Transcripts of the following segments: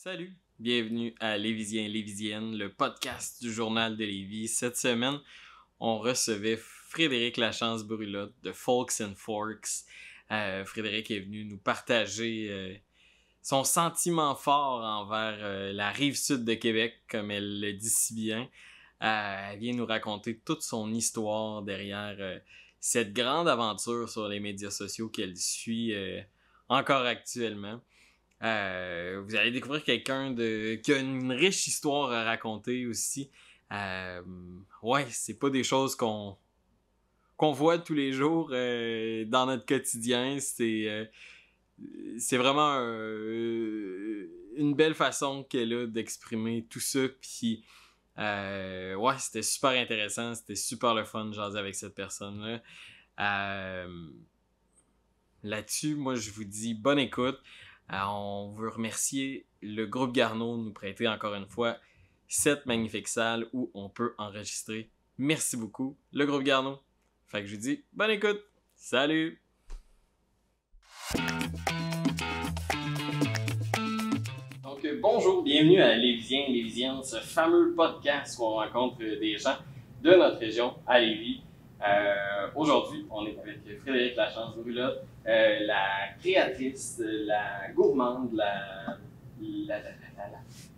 Salut, bienvenue à Lévisien Lévisienne, le podcast du Journal de Lévis. Cette semaine, on recevait Frédéric Lachance-Brulotte de Folks and Forks. Frédéric est venu nous partager son sentiment fort envers la rive sud de Québec, comme elle le dit si bien. Elle vient nous raconter toute son histoire derrière cette grande aventure sur les médias sociaux qu'elle suit encore actuellement. Vous allez découvrir quelqu'un qui a une riche histoire à raconter aussi. Ouais, c'est pas des choses qu'on voit tous les jours dans notre quotidien. C'est vraiment une belle façon qu'elle a d'exprimer tout ça. Puis, ouais, c'était super intéressant. C'était super le fun de jaser avec cette personne-là. Là-dessus, moi, je vous dis bonne écoute. On veut remercier le groupe Garneau de nous prêter encore une fois cette magnifique salle où on peut enregistrer. Merci beaucoup, le groupe Garneau. Fait que je vous dis bonne écoute. Salut! Donc, bonjour, bienvenue à Lévisien, Lévisienne, ce fameux podcast où on rencontre des gens de notre région à Lévis. Aujourd'hui, on est avec Frédéric Lachance-Brulotte, la créatrice, la gourmande,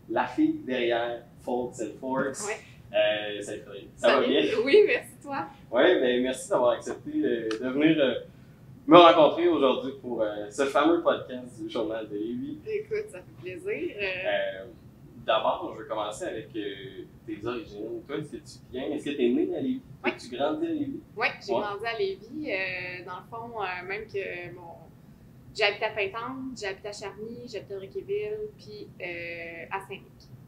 la fille derrière Folks and Forks. Ouais. Salut Frédéric, ça va bien? Oui, merci toi. Oui, ben merci d'avoir accepté de venir me rencontrer aujourd'hui pour ce fameux podcast du Journal de Lévis. Écoute, ça fait plaisir. D'abord, je vais commencer avec tes origines. Toi, est-ce que tu viens? Est-ce que tu es né à Lévis? Oui. Tu grandis à Lévis? Oui, j'ai grandi à Lévis. Dans le fond, même que j'ai habité à Pintante, j'ai habité à Charny, j'ai habité à Riquéville, puis à Saint-Luc.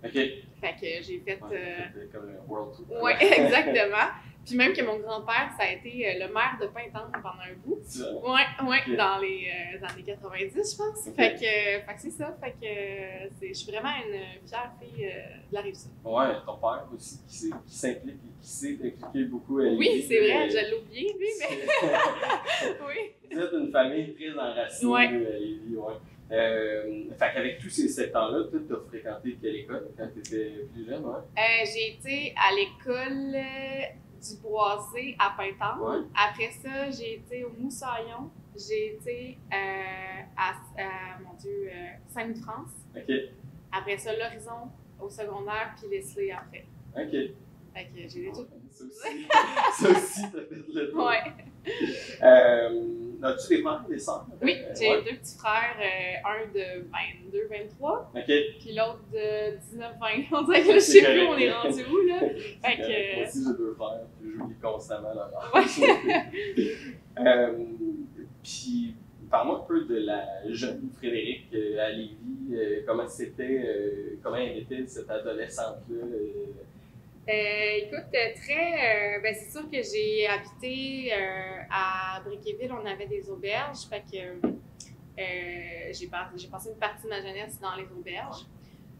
OK. Fait que j'ai fait. C'était comme un world tour. Oui, exactement. Puis même que mon grand-père, ça a été le maire de Pintante pendant un bout. Oui, Okay. dans les années 90, je pense. Okay. Fait que c'est ça. Fait que je suis vraiment une fière fille de la Rive-Sud. Ouais, ton père aussi qui s'implique et qui s'est impliqué beaucoup à Lévis. Oui, c'est vrai, je l'ai oublié, lui, mais. Oui. Vous êtes une famille très enracinée Ouais. à Lévis, ouais. Fait qu'avec tous ces 7 ans-là, tu as fréquenté quelle école quand tu étais plus jeune, ouais? J'ai été à l'école du Boisé à Pintante. Ouais. Après ça, j'ai été au Moussaillon. J'ai été à Sainte-France. OK. Après ça, l'Horizon au secondaire, puis Leslie après. OK. Fait que j'ai tout. Ça aussi, t'as fait le tour. Ouais. As-tu des frères et des sœurs? Oui, j'ai ouais. 2 petits frères, un de 22, 23, OK. puis l'autre de 19, 20. On dirait que là, je sais plus où on est rendu où, là. Fait que. Moi aussi, j'ai 2 frères, puis j'oublie constamment leur âge. Ouais. Puis, parle-moi un peu de la jeune Frédéric à Lévis. Comment elle était cette adolescente-là? Écoute, c'est sûr que j'ai habité à Briquéville, on avait des auberges, fait que j'ai passé une partie de ma jeunesse dans les auberges.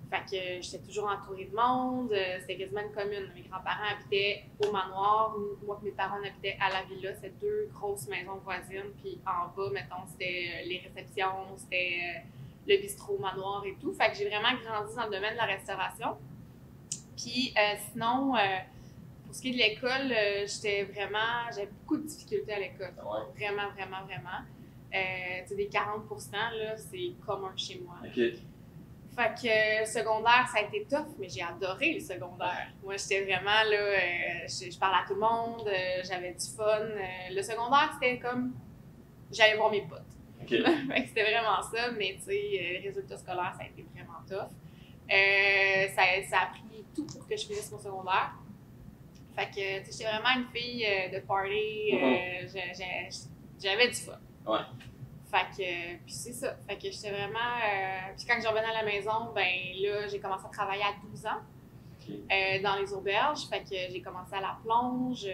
Fait que j'étais toujours entourée de monde, c'était quasiment une commune. Mes grands-parents habitaient au manoir, moi et mes parents habitaient à la villa, c'était 2 grosses maisons voisines, puis en bas, mettons, c'était les réceptions, c'était le bistrot manoir et tout. Fait que j'ai vraiment grandi dans le domaine de la restauration. Puis sinon, pour ce qui est de l'école, j'avais beaucoup de difficultés à l'école. Ouais. Vraiment, vraiment, vraiment. Tu sais, des 40%, là, c'est commun chez moi. OK. Fait que secondaire, ça a été tough, mais j'ai adoré le secondaire. Moi, j'étais vraiment là, je parlais à tout le monde, j'avais du fun. Le secondaire, c'était comme, j'allais voir mes potes. OK. Fait que c'était vraiment ça, mais tu sais, les résultats scolaires, ça a été vraiment tough. Ça a pris tout pour que je finisse mon secondaire. Fait que, tu sais, j'étais vraiment une fille de party, j'avais du fun. Ouais. Fait que, puis c'est ça. Fait que j'étais vraiment. Puis quand je revenais à la maison, ben là, j'ai commencé à travailler à 12 ans OK. dans les auberges. Fait que j'ai commencé à la plonge.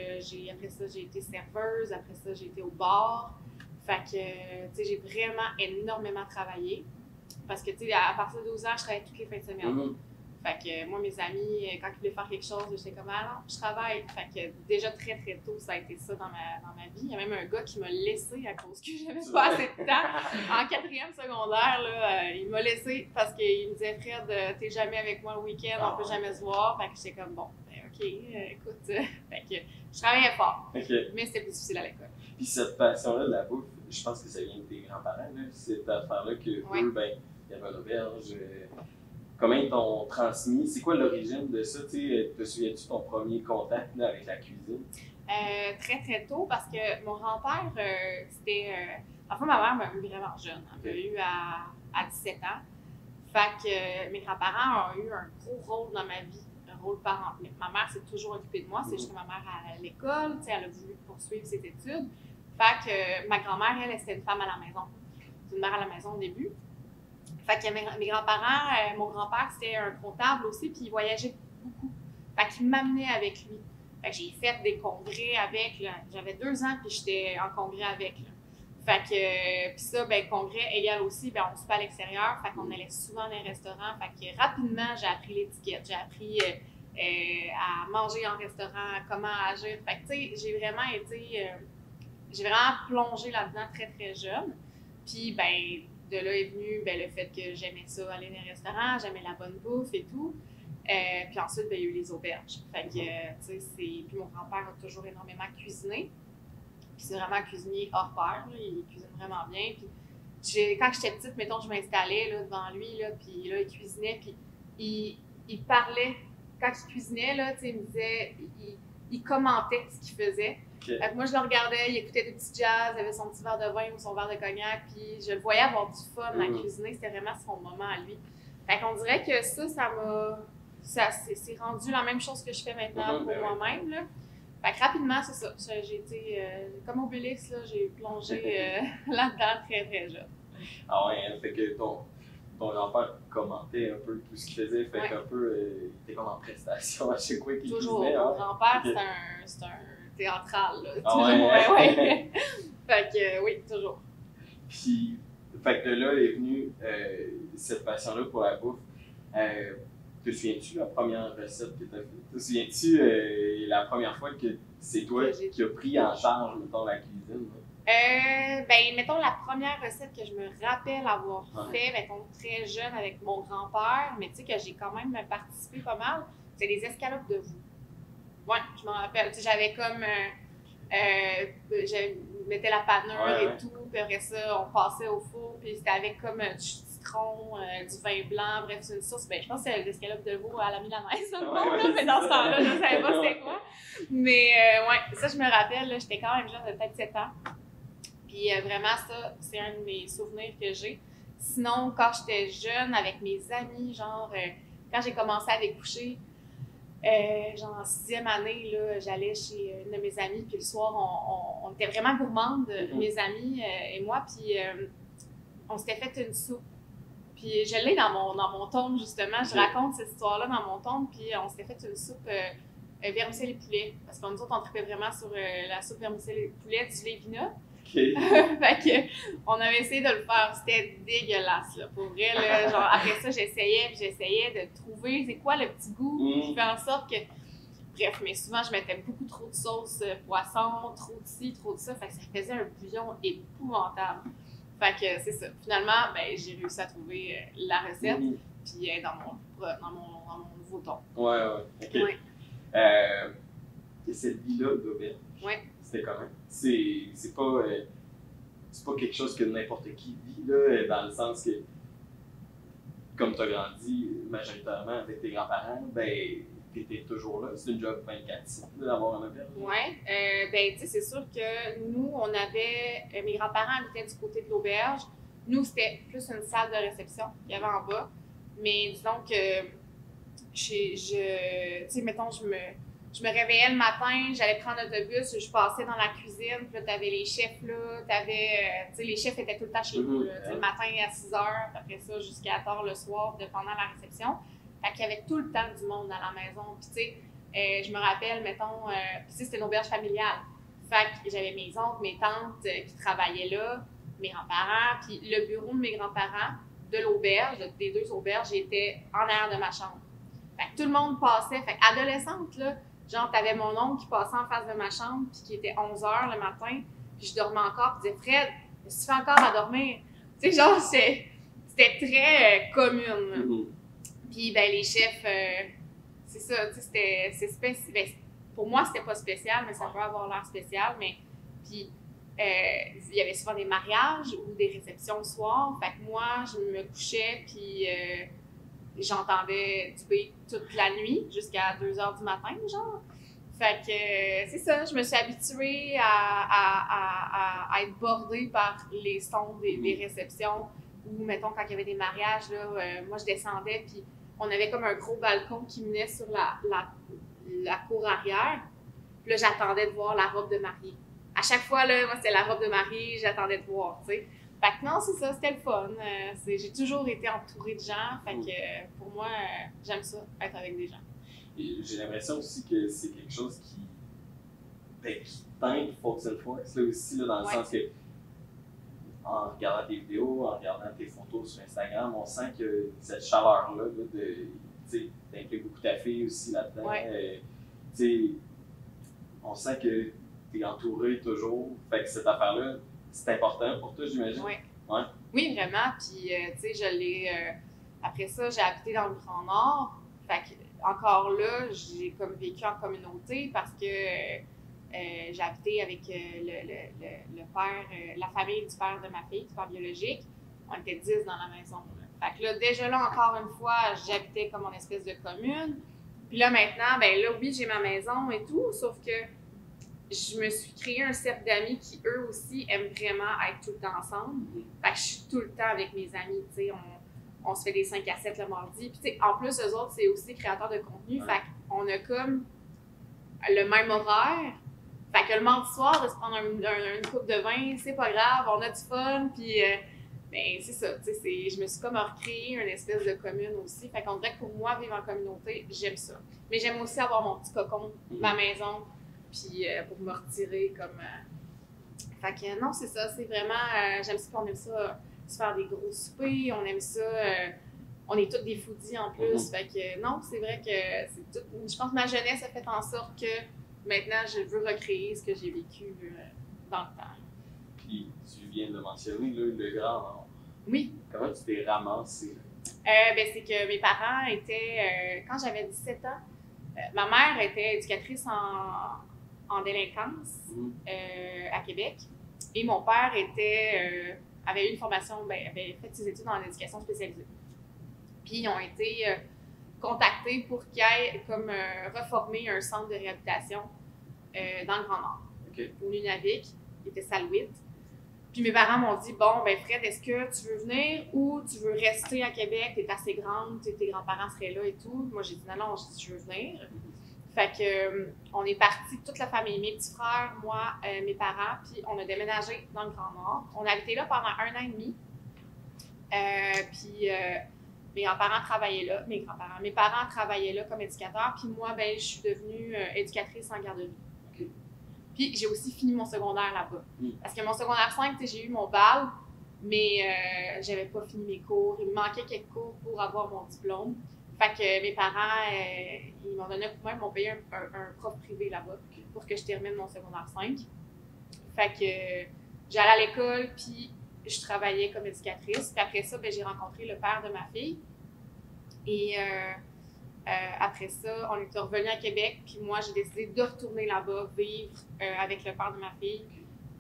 Après ça, j'ai été serveuse. Après ça, j'ai été au bar. Fait que, tu sais, j'ai vraiment énormément travaillé. Parce que, tu sais, à partir de 12 ans, je travaillais toutes les fins de semaine. Mm-hmm. Fait que moi, mes amis, quand ils voulaient faire quelque chose, j'étais comme, ah non, je travaille. Fait que déjà très, très tôt, ça a été ça dans ma vie. Il y a même un gars qui m'a laissé à cause que j'avais pas assez de temps. En 4e secondaire, là, il m'a laissé parce qu'il me disait, Fred, t'es jamais avec moi le week-end, on peut jamais se voir. Fait que j'étais comme, bon, ben, OK, écoute. Fait que je travaillais fort. Okay. Mais c'était plus difficile à l'école. Puis cette passion-là de la bouffe, je pense que ça vient de tes grands-parents, là. Cette affaire-là que eux, ben, il y avait l'auberge. Comment ils t'ont transmis? C'est quoi l'origine de ça? Te souviens-tu de ton premier contact là, avec la cuisine? Très, très tôt, parce que mon grand-père, c'était... enfin, ma mère m'a eu vraiment jeune. Elle m'a eu à 17 ans. Fait que mes grands-parents ont eu un gros rôle dans ma vie, un rôle parent. Ma mère s'est toujours occupée de moi. C'est juste que ma mère à l'école, elle a voulu poursuivre ses études. Fait que ma grand-mère, elle, c'était une femme à la maison. C'est une mère à la maison au début. Fait que mes grands-parents, mon grand-père, c'était un comptable aussi, puis il voyageait beaucoup. Fait qu'il m'amenait avec lui. Fait que j'ai fait des congrès avec, là. J'avais 2 ans, puis j'étais en congrès avec, là. Fait que, puis ça, ben, congrès égal aussi, ben, on soupait à l'extérieur, fait qu'on allait souvent dans les restaurants. Fait que rapidement, j'ai appris l'étiquette, j'ai appris à manger en restaurant, comment agir. Fait que, tu sais, j'ai vraiment plongé là-dedans très, très jeune. Puis, ben, de là est venu ben, le fait que j'aimais ça, aller dans les restaurants, j'aimais la bonne bouffe et tout. Puis ensuite, ben, il y a eu les auberges. Fait que, tu sais, puis mon grand-père a toujours énormément cuisiné. Puis c'est vraiment un cuisinier hors pair, là. Il cuisine vraiment bien. Puis quand j'étais petite, mettons, je m'installais là, devant lui, là, puis là, il cuisinait, puis il parlait. Quand il cuisinait, là, tu sais, il me disait, il commentait ce qu'il faisait. Okay. Fait que moi, je le regardais, il écoutait des petits jazz, il avait son petit verre de vin ou son verre de cognac, puis je le voyais avoir du fun à cuisiner. C'était vraiment son moment à lui. Fait qu'on dirait que ça c'est rendu la même chose que je fais maintenant pour moi-même, là. Fait que rapidement, c'est ça. J'ai été, comme Obélix, là, j'ai plongé là-dedans très, très jeune. Ah ouais, hein, fait que ton grand-père commentait un peu tout ce qu'il faisait, fait qu'un peu, il était comme en prestation à chaque fois qu'il cuisinait. Toujours. Mon grand-père, c'est un théâtral, là. Ah toujours, ouais. Fait que, oui, toujours. Puis, fait que de là est venue cette passion-là pour la bouffe. Te souviens-tu la première recette que tu as faite? Te souviens-tu la première fois que c'est toi qui as pris en charge, mettons, la cuisine? Ben, mettons, la première recette que je me rappelle avoir fait, mettons, très jeune avec mon grand-père, mais tu sais que j'ai quand même participé pas mal, c'est les escalopes de veau. Ouais, je m'en rappelle. Tu sais, j'avais comme... je mettais la panure et tout, puis après ça, on passait au four, puis c'était avec comme du citron, du vin blanc, bref, c'est une sauce. Ben, je pense que c'est l'escalope de veau à la milanaise, mais dans ce temps-là, je ne savais pas c'était quoi. Mais ouais, ça, je me rappelle, j'étais quand même jeune, de peut-être 7 ans. Puis vraiment, ça, c'est un de mes souvenirs que j'ai. Sinon, quand j'étais jeune, avec mes amis, genre, quand j'ai commencé à découcher, genre en 6e année, là, j'allais chez une de mes amies, puis le soir, on était vraiment gourmandes, mes amis et moi, puis on s'était fait une soupe. Puis je l'ai dans mon tome, justement, je raconte cette histoire-là dans mon tome, puis on s'était fait une soupe vermicelle et poulet, parce que nous autres, on tripait vraiment sur la soupe vermicelle et poulet du Lévina. Okay. Fait que, on avait essayé de le faire, c'était dégueulasse, là, pour vrai, là, genre, après ça, j'essayais de trouver c'est quoi le petit goût qui fait en sorte que, bref, mais souvent, je mettais beaucoup trop de sauce poisson, trop de ci, trop de ça, fait que ça faisait un bouillon épouvantable. Fait que, c'est ça, finalement, ben, j'ai réussi à trouver la recette, puis dans mon nouveau ton. Ouais, ok. Ouais. Et cette vie-là d'auberge, c'était comment? C'est pas quelque chose que n'importe qui vit, là, dans le sens que, comme tu as grandi majoritairement avec tes grands-parents, ben, t'étais toujours là. C'est une job 24/7 d'avoir un auberge. Oui. Ben, tu sais, c'est sûr que nous, on avait. Mes grands-parents habitaient du côté de l'auberge. Nous, c'était plus une salle de réception qu'il y avait en bas. Mais disons que, tu sais, mettons, je me réveillais le matin, j'allais prendre l'autobus, je passais dans la cuisine, puis là, t'avais les chefs là, tu sais, les chefs étaient tout le temps chez nous, là, le matin à 6h, puis après ça, jusqu'à tard le soir, pendant la réception. Fait qu'il y avait tout le temps du monde à la maison. Puis, tu sais, je me rappelle, mettons, puis c'était une auberge familiale. Fait que j'avais mes oncles, mes tantes qui travaillaient là, mes grands-parents, puis le bureau de mes grands-parents, de l'auberge, des 2 auberges, était en arrière de ma chambre. Fait que tout le monde passait. Fait qu'adolescente, là, genre, t'avais mon oncle qui passait en face de ma chambre, puis qui était 11h le matin, puis je dormais encore, puis il disait « Fred, qu'est-ce que tu fais encore à dormir? » Tu sais, genre, c'était très commune. Puis, ben, les chefs, c'est ça, tu sais, c'est spécial. Ben, pour moi, c'était pas spécial, mais ça peut avoir l'air spécial. Mais, puis, il y avait souvent des mariages ou des réceptions le soir. Fait que moi, je me couchais, puis j'entendais du beat toute la nuit, jusqu'à 2h du matin, genre. Fait que, c'est ça, je me suis habituée à être bordée par les sons des réceptions. Ou, mettons, quand il y avait des mariages, là, moi, je descendais, puis on avait comme un gros balcon qui menait sur la cour arrière. Puis là, j'attendais de voir la robe de mariée. À chaque fois, là, moi, c'était la robe de mariée, j'attendais de voir, tu sais. Fait que non, c'est ça, c'était le fun. J'ai toujours été entourée de gens, fait que pour moi, j'aime ça, être avec des gens. Et j'ai l'impression aussi que c'est quelque chose qui teinte Folks and Forks, là aussi, là, dans le sens que en regardant tes vidéos, en regardant tes photos sur Instagram, on sent que cette chaleur-là, tu impliques beaucoup ta fille aussi là-dedans. On sent que tu es entouré toujours. Fait que cette affaire-là, c'est important pour toi, j'imagine? Oui. Ouais. Oui, vraiment. Puis, tu sais, je l'ai. Après ça, j'ai habité dans le Grand Nord. Fait que, encore là, j'ai comme vécu en communauté parce que j'ai habité avec le père, la famille du père de ma fille, du père biologique. On était 10 dans la maison. Fait que là, déjà là, encore une fois, j'habitais comme en espèce de commune. Puis là, maintenant, ben là, oui, j'ai ma maison et tout, sauf que je me suis créé un cercle d'amis qui, eux aussi, aiment vraiment être tout le temps ensemble. Fait que je suis tout le temps avec mes amis, tu sais, on se fait des 5 à 7 le mardi. Puis tu sais, en plus, eux autres, c'est aussi des créateurs de contenu. Fait qu'on a comme le même horaire. Fait que le mardi soir, de se prendre une coupe de vin, c'est pas grave, on a du fun, puis ben c'est ça, tu sais, je me suis comme recréé une espèce de commune aussi. Fait qu'on dirait que pour moi, vivre en communauté, j'aime ça. Mais j'aime aussi avoir mon petit cocon, ma maison, puis pour me retirer comme... Fait que non, c'est ça, c'est vraiment... j'aime ça qu'on aime ça, se faire des gros soupers, on aime ça... on est tous des foodies en plus, fait que non, c'est vrai que c'est tout... Je pense que ma jeunesse a fait en sorte que maintenant, je veux recréer ce que j'ai vécu dans le temps. Puis, tu viens de le mentionner, là, le Grand Nord. Oui. Comment tu t'es ramassée? Ben, c'est que mes parents étaient... quand j'avais 17 ans, ma mère était éducatrice en délinquance à Québec. Et mon père avait eu une formation, avait fait ses études en éducation spécialisée. Puis, ils ont été... contactés pour qu'ils aillent comme reformer un centre de réhabilitation dans le Grand Nord, au Nunavik, qui était Salouit. Puis mes parents m'ont dit, bon, ben Fred, est-ce que tu veux venir ou tu veux rester à Québec, t'es assez grande, tes grands-parents seraient là et tout. Moi, j'ai dit non, je veux venir. Fait que on est partis, toute la famille, mes petits frères, moi, mes parents, puis on a déménagé dans le Grand Nord. On a habité là pendant 1 an et demi. Puis mes grands-parents travaillaient là, mes parents travaillaient là comme éducateurs, puis moi, ben, je suis devenue éducatrice en garderie. Puis j'ai aussi fini mon secondaire là-bas. Parce que mon secondaire 5, j'ai eu mon BAL, mais j'avais pas fini mes cours. Il me manquait quelques cours pour avoir mon diplôme. Fait que mes parents, ils m'ont donné un coup de main, ils m'ont payé un prof privé là-bas pour que je termine mon secondaire 5. Fait que j'allais à l'école, puis je travaillais comme éducatrice. Puis après ça, ben, j'ai rencontré le père de ma fille. Et après ça, on est revenu à Québec. Puis moi, j'ai décidé de retourner là-bas, vivre avec le père de ma fille.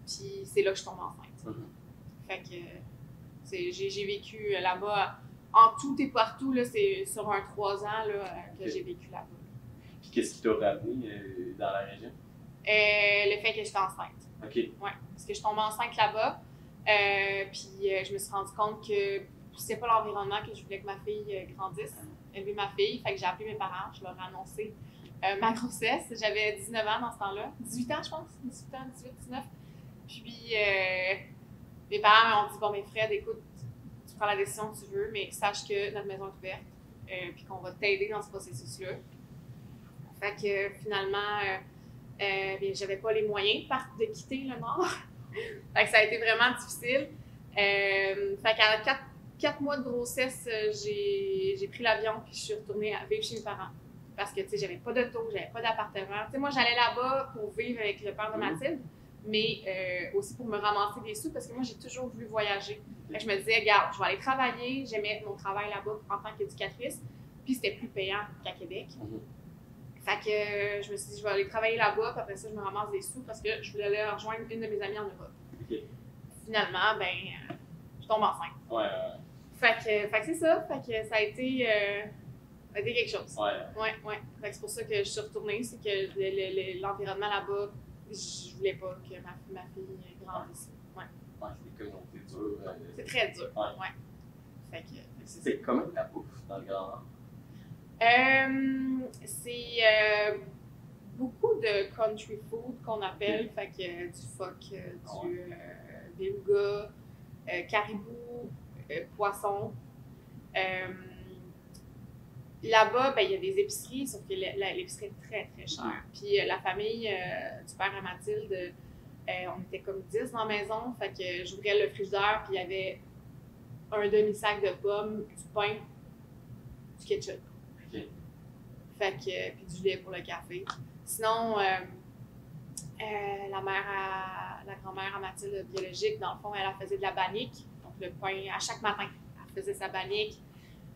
Puis c'est là que je tombe enceinte. Fait que j'ai vécu là-bas. En tout et partout, là, c'est sur un 3 ans là, que j'ai vécu là-bas. Puis qu'est-ce qui t'a ramené dans la région? Le fait que j'étais enceinte. OK. Ouais, parce que je tombais enceinte là-bas. Puis je me suis rendu compte que c'était pas l'environnement que je voulais que ma fille grandisse, élever ma fille. Fait que j'ai appelé mes parents, je leur ai annoncé ma grossesse. J'avais 19 ans dans ce temps-là. 18 ans, je pense. 18 ans, 18, 19. Puis mes parents m'ont dit, bon, mais Fred, écoute, tu prends la décision que tu veux, mais sache que notre maison est ouverte, puis qu'on va t'aider dans ce processus-là. Fait que finalement, j'avais pas les moyens de quitter le Nord. Fait que ça a été vraiment difficile. Fait qu'à 4 mois de grossesse, j'ai pris l'avion puis je suis retournée à vivre chez mes parents. Parce que, tu sais, j'avais pas d'auto, j'avais pas d'appartement. Tu sais, moi, j'allais là-bas pour vivre avec le père de Mathilde, mais aussi pour me ramasser des sous parce que moi, j'ai toujours voulu voyager. Fait que je me disais, regarde, je vais aller travailler. J'aimais mon travail là-bas en tant qu'éducatrice. Puis c'était plus payant qu'à Québec. Fait que je me suis dit, je vais aller travailler là-bas. Puis après ça, je me ramasse des sous parce que je voulais aller rejoindre une de mes amies en Europe. Finalement, je tombe enceinte. Fait que c'est ça. Fait que ça a été quelque chose. Ouais. Fait que c'est pour ça que je suis retournée. C'est que l'environnement là-bas, je voulais pas que ma fille grandisse. Ouais, c'est des communautés dures. C'est très dur. Ouais. Fait que c'est comment la bouffe dans le Grand Nord? C'est beaucoup de country food qu'on appelle. Fait que du phoque, du beluga, caribou, poisson. Là-bas, il y a des épiceries, sauf que l'épicerie est très, très chère. Puis la famille du père à Mathilde, on était comme 10 dans la maison. Fait que j'ouvrais le frigidaire, puis il y avait un demi-sac de pommes, du pain, du ketchup. Fait que, puis du lait pour le café. Sinon, la grand-mère à Mathilde biologique, dans le fond, elle faisait de la bannique. Donc le pain, à chaque matin, elle faisait sa bannique.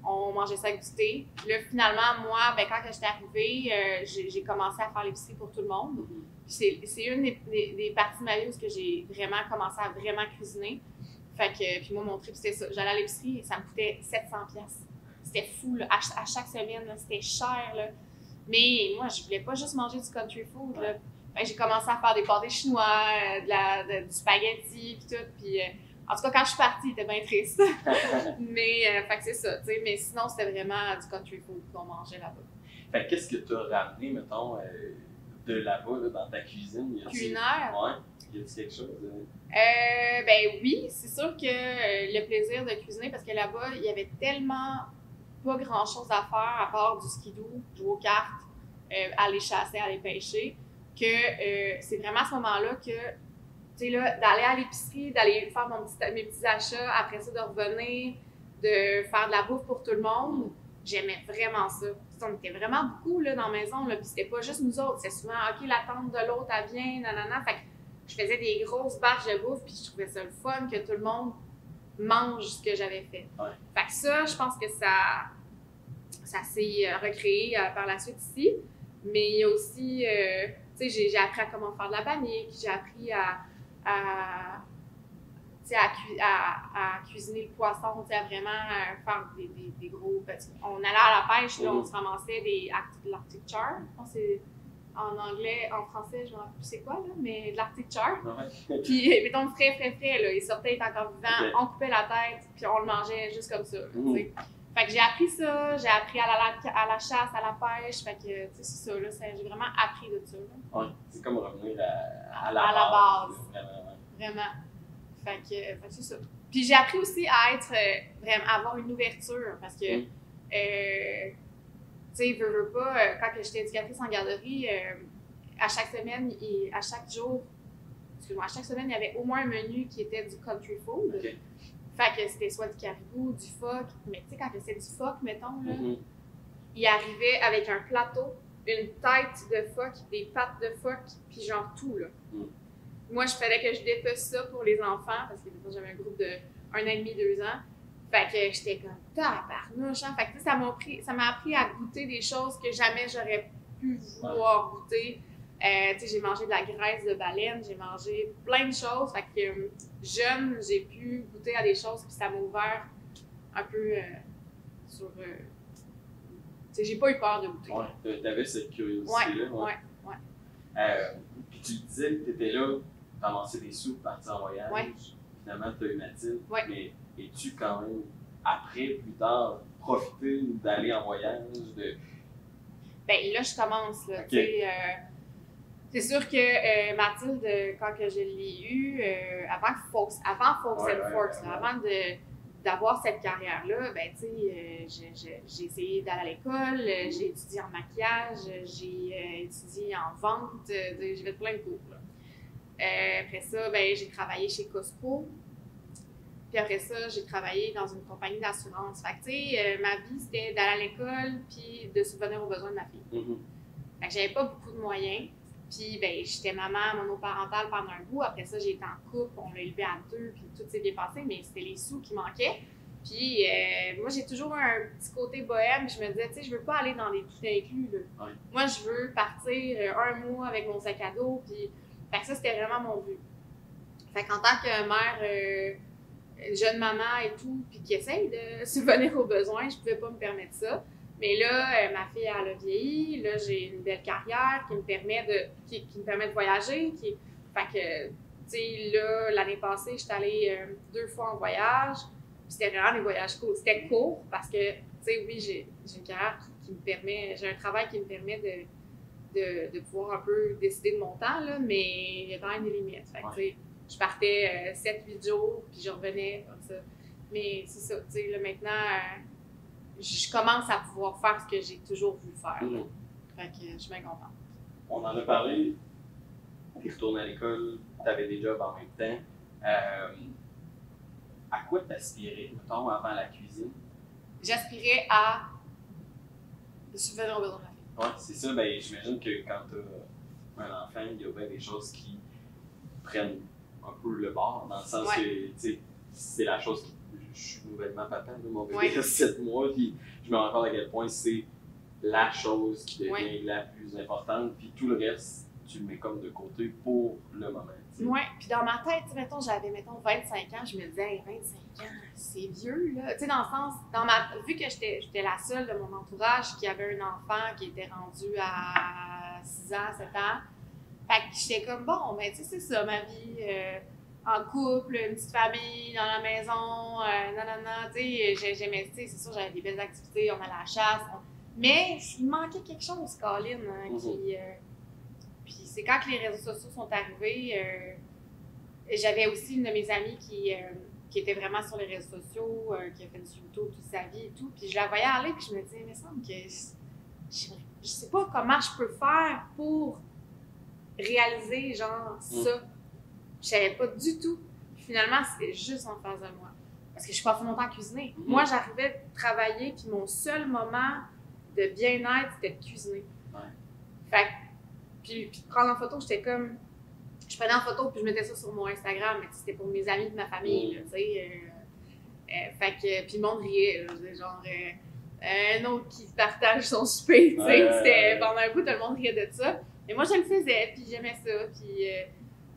On mangeait ça avec du thé. Puis là, finalement, moi, quand j'étais arrivée, j'ai commencé à faire l'épicerie pour tout le monde. Puis c'est une des parties de ma vie où j'ai vraiment commencé à vraiment cuisiner. Fait que, puis moi, mon trip, c'était ça. J'allais à l'épicerie et ça me coûtait 700$. C'était fou, là. À chaque semaine, là, c'était cher, là. Mais moi, je voulais pas juste manger du country food, là. Fait que j'ai commencé à faire des pâtés chinois, du spaghetti, puis tout. Puis, en tout cas, quand je suis partie, il était bien triste. Mais, fait que c'est ça, tu sais. Mais sinon, c'était vraiment du country food qu'on mangeait là-bas. Fait que qu'est-ce que tu as ramené, mettons, de là-bas, là, dans ta cuisine? Culinaire? Ouais. Y a-t-il quelque chose? Oui, c'est sûr que le plaisir de cuisiner, parce que là-bas, il y avait tellement pas grand-chose à faire à part du skidoo, jouer aux cartes, aller chasser, aller pêcher, que c'est vraiment à ce moment-là que, tu sais, là, d'aller à l'épicerie, d'aller faire mes petits achats, après ça, de revenir, de faire de la bouffe pour tout le monde, j'aimais vraiment ça. On était vraiment beaucoup là, dans la maison, là, puis c'était pas juste nous autres, c'était souvent, OK, la tante de l'autre, elle vient, nanana, fait que je faisais des grosses batches de bouffe, puis je trouvais ça le fun que tout le monde mange ce que j'avais fait. Fait que ça, je pense que ça s'est recréé par la suite ici. Mais il y a aussi, tu sais, j'ai appris à comment faire de la bannique, j'ai appris à cuisiner le poisson, à vraiment faire des gros petits. On allait à la pêche, là, on se ramassait de l'Arctic char. Je pense que c'est en anglais, en français, je ne me rappelle plus c'est quoi, là, mais de l'Arctic char. Puis, mettons, le frais, là, il sortait, il était encore vivant, on coupait la tête, puis on le mangeait juste comme ça. Fait que j'ai appris ça, j'ai appris à la chasse, à la pêche, fait que, tu sais, c'est ça, là, j'ai vraiment appris de ça. Ouais, c'est comme revenir à la base. Vraiment. Fait que c'est ça. Puis j'ai appris aussi à être, vraiment, à avoir une ouverture, parce que, tu sais, veux pas, quand j'étais éducatrice en garderie, à chaque semaine, à chaque semaine, il y avait au moins un menu qui était du country food. Fait que c'était soit du caribou, du phoque, mais tu sais, quand c'était du phoque, mettons, là, il arrivait avec un plateau, une tête de phoque, des pattes de phoque, puis genre tout, là. Moi, je fallait que je dépece ça pour les enfants, parce que j'avais un groupe de 1 an et demi, 2 ans. Fait que j'étais comme tabarnouche, hein. Fait que ça m'a appris à goûter des choses que jamais j'aurais pu vouloir goûter. Tu sais, j'ai mangé de la graisse de baleine, j'ai mangé plein de choses. Fait que jeune, j'ai pu goûter à des choses, puis ça m'a ouvert un peu sur. Tu sais, j'ai pas eu peur de goûter. Ouais, t'avais cette curiosité-là. Ouais. Puis tu disais que t'étais là, t'avançais des sous, partir en voyage. Finalement, t'as eu Mathilde. Mais es-tu quand même, après, plus tard, profité d'aller en voyage? Ben là, je commence, là. Tu sais, c'est sûr que Mathilde, quand que je l'ai eue, avant Folks and Forks, avant d'avoir cette carrière-là, ben tu sais, j'ai essayé d'aller à l'école, j'ai étudié en maquillage, j'ai étudié en vente, j'ai fait plein de cours, là. Après ça, ben j'ai travaillé chez Costco. Puis Puis après ça, j'ai travaillé dans une compagnie d'assurance. Fait que, tu sais, ma vie, c'était d'aller à l'école puis de subvenir aux besoins de ma fille. Fait que j'avais pas beaucoup de moyens. Puis, ben, j'étais maman monoparentale pendant un bout. Après ça, j'ai été en couple, on l'a élevé à 2, puis tout s'est bien passé, mais c'était les sous qui manquaient. Puis, moi, j'ai toujours un petit côté bohème. Je me disais, tu sais, je veux pas aller dans les tout inclus, là. Ouais. Moi, je veux partir un mois avec mon sac à dos, puis... Fait que ça, c'était vraiment mon but. Fait qu'en tant que mère, jeune maman et tout, puis qui essaye de subvenir aux besoins, je pouvais pas me permettre ça. Mais là, ma fille, elle a vieilli. Là, j'ai une belle carrière qui me permet de voyager. Fait que, tu sais, là, l'année passée, j'étais allée 2 fois en voyage. Puis c'était vraiment des voyages courts. C'était court parce que, tu sais, oui, j'ai une carrière qui me permet, j'ai un travail qui me permet de pouvoir un peu décider de mon temps, là, mais il y a quand même des limites. Fait que, tu sais, je partais 7-8 jours, puis je revenais comme ça. Mais c'est ça, tu sais, là, maintenant, je commence à pouvoir faire ce que j'ai toujours voulu faire. Fait que je suis bien contente. On en a parlé. Tu es retournée à l'école, tu avais des jobs en même temps. À quoi t'aspirais, mettons, avant la cuisine? J'aspirais à subvenir aux besoins de ma fille. Oui, c'est ça. Ben, j'imagine que quand tu as un enfant, il y a bien des choses qui prennent un peu le bord, dans le sens que, tu sais, c'est la chose qui... Je suis nouvellement papa, là, mon bébé a 7 mois, puis je me rends compte à quel point c'est la chose qui devient la plus importante, puis tout le reste, tu le mets comme de côté pour le moment. Oui, puis dans ma tête, mettons, j'avais, 25 ans, je me disais, hey, 25 ans, c'est vieux, là. Tu sais, dans le sens, vu que j'étais la seule de mon entourage qui avait un enfant qui était rendu à 6 ans, 7 ans, fait que j'étais comme, bon, ben, tu sais, c'est ça, ma vie, en couple, une petite famille, dans la maison, tu sais, j'aimais, tu sais, c'est sûr, j'avais des belles activités, on allait à la chasse, mais il manquait quelque chose, Colin, puis c'est quand que les réseaux sociaux sont arrivés, j'avais aussi une de mes amies qui était vraiment sur les réseaux sociaux, qui a fait du YouTube toute sa vie et tout, puis je la voyais aller, puis je me disais, il me semble que je sais pas comment je peux faire pour réaliser, genre, ça. Je savais pas du tout. Puis finalement, c'était juste en face de moi. Parce que je passais mon temps à cuisiner. Moi, j'arrivais de travailler, puis mon seul moment de bien-être, c'était de cuisiner. Fait que, puis de prendre en photo, j'étais comme... Je prenais en photo, puis je mettais ça sur mon Instagram, mais c'était pour mes amis de ma famille, là, tu sais. Fait que, puis le monde riait, là, genre... un autre qui partage son souper, tu sais. C'était pendant un bout, tout le monde riait de ça. Mais moi, je le faisais, puis j'aimais ça, puis...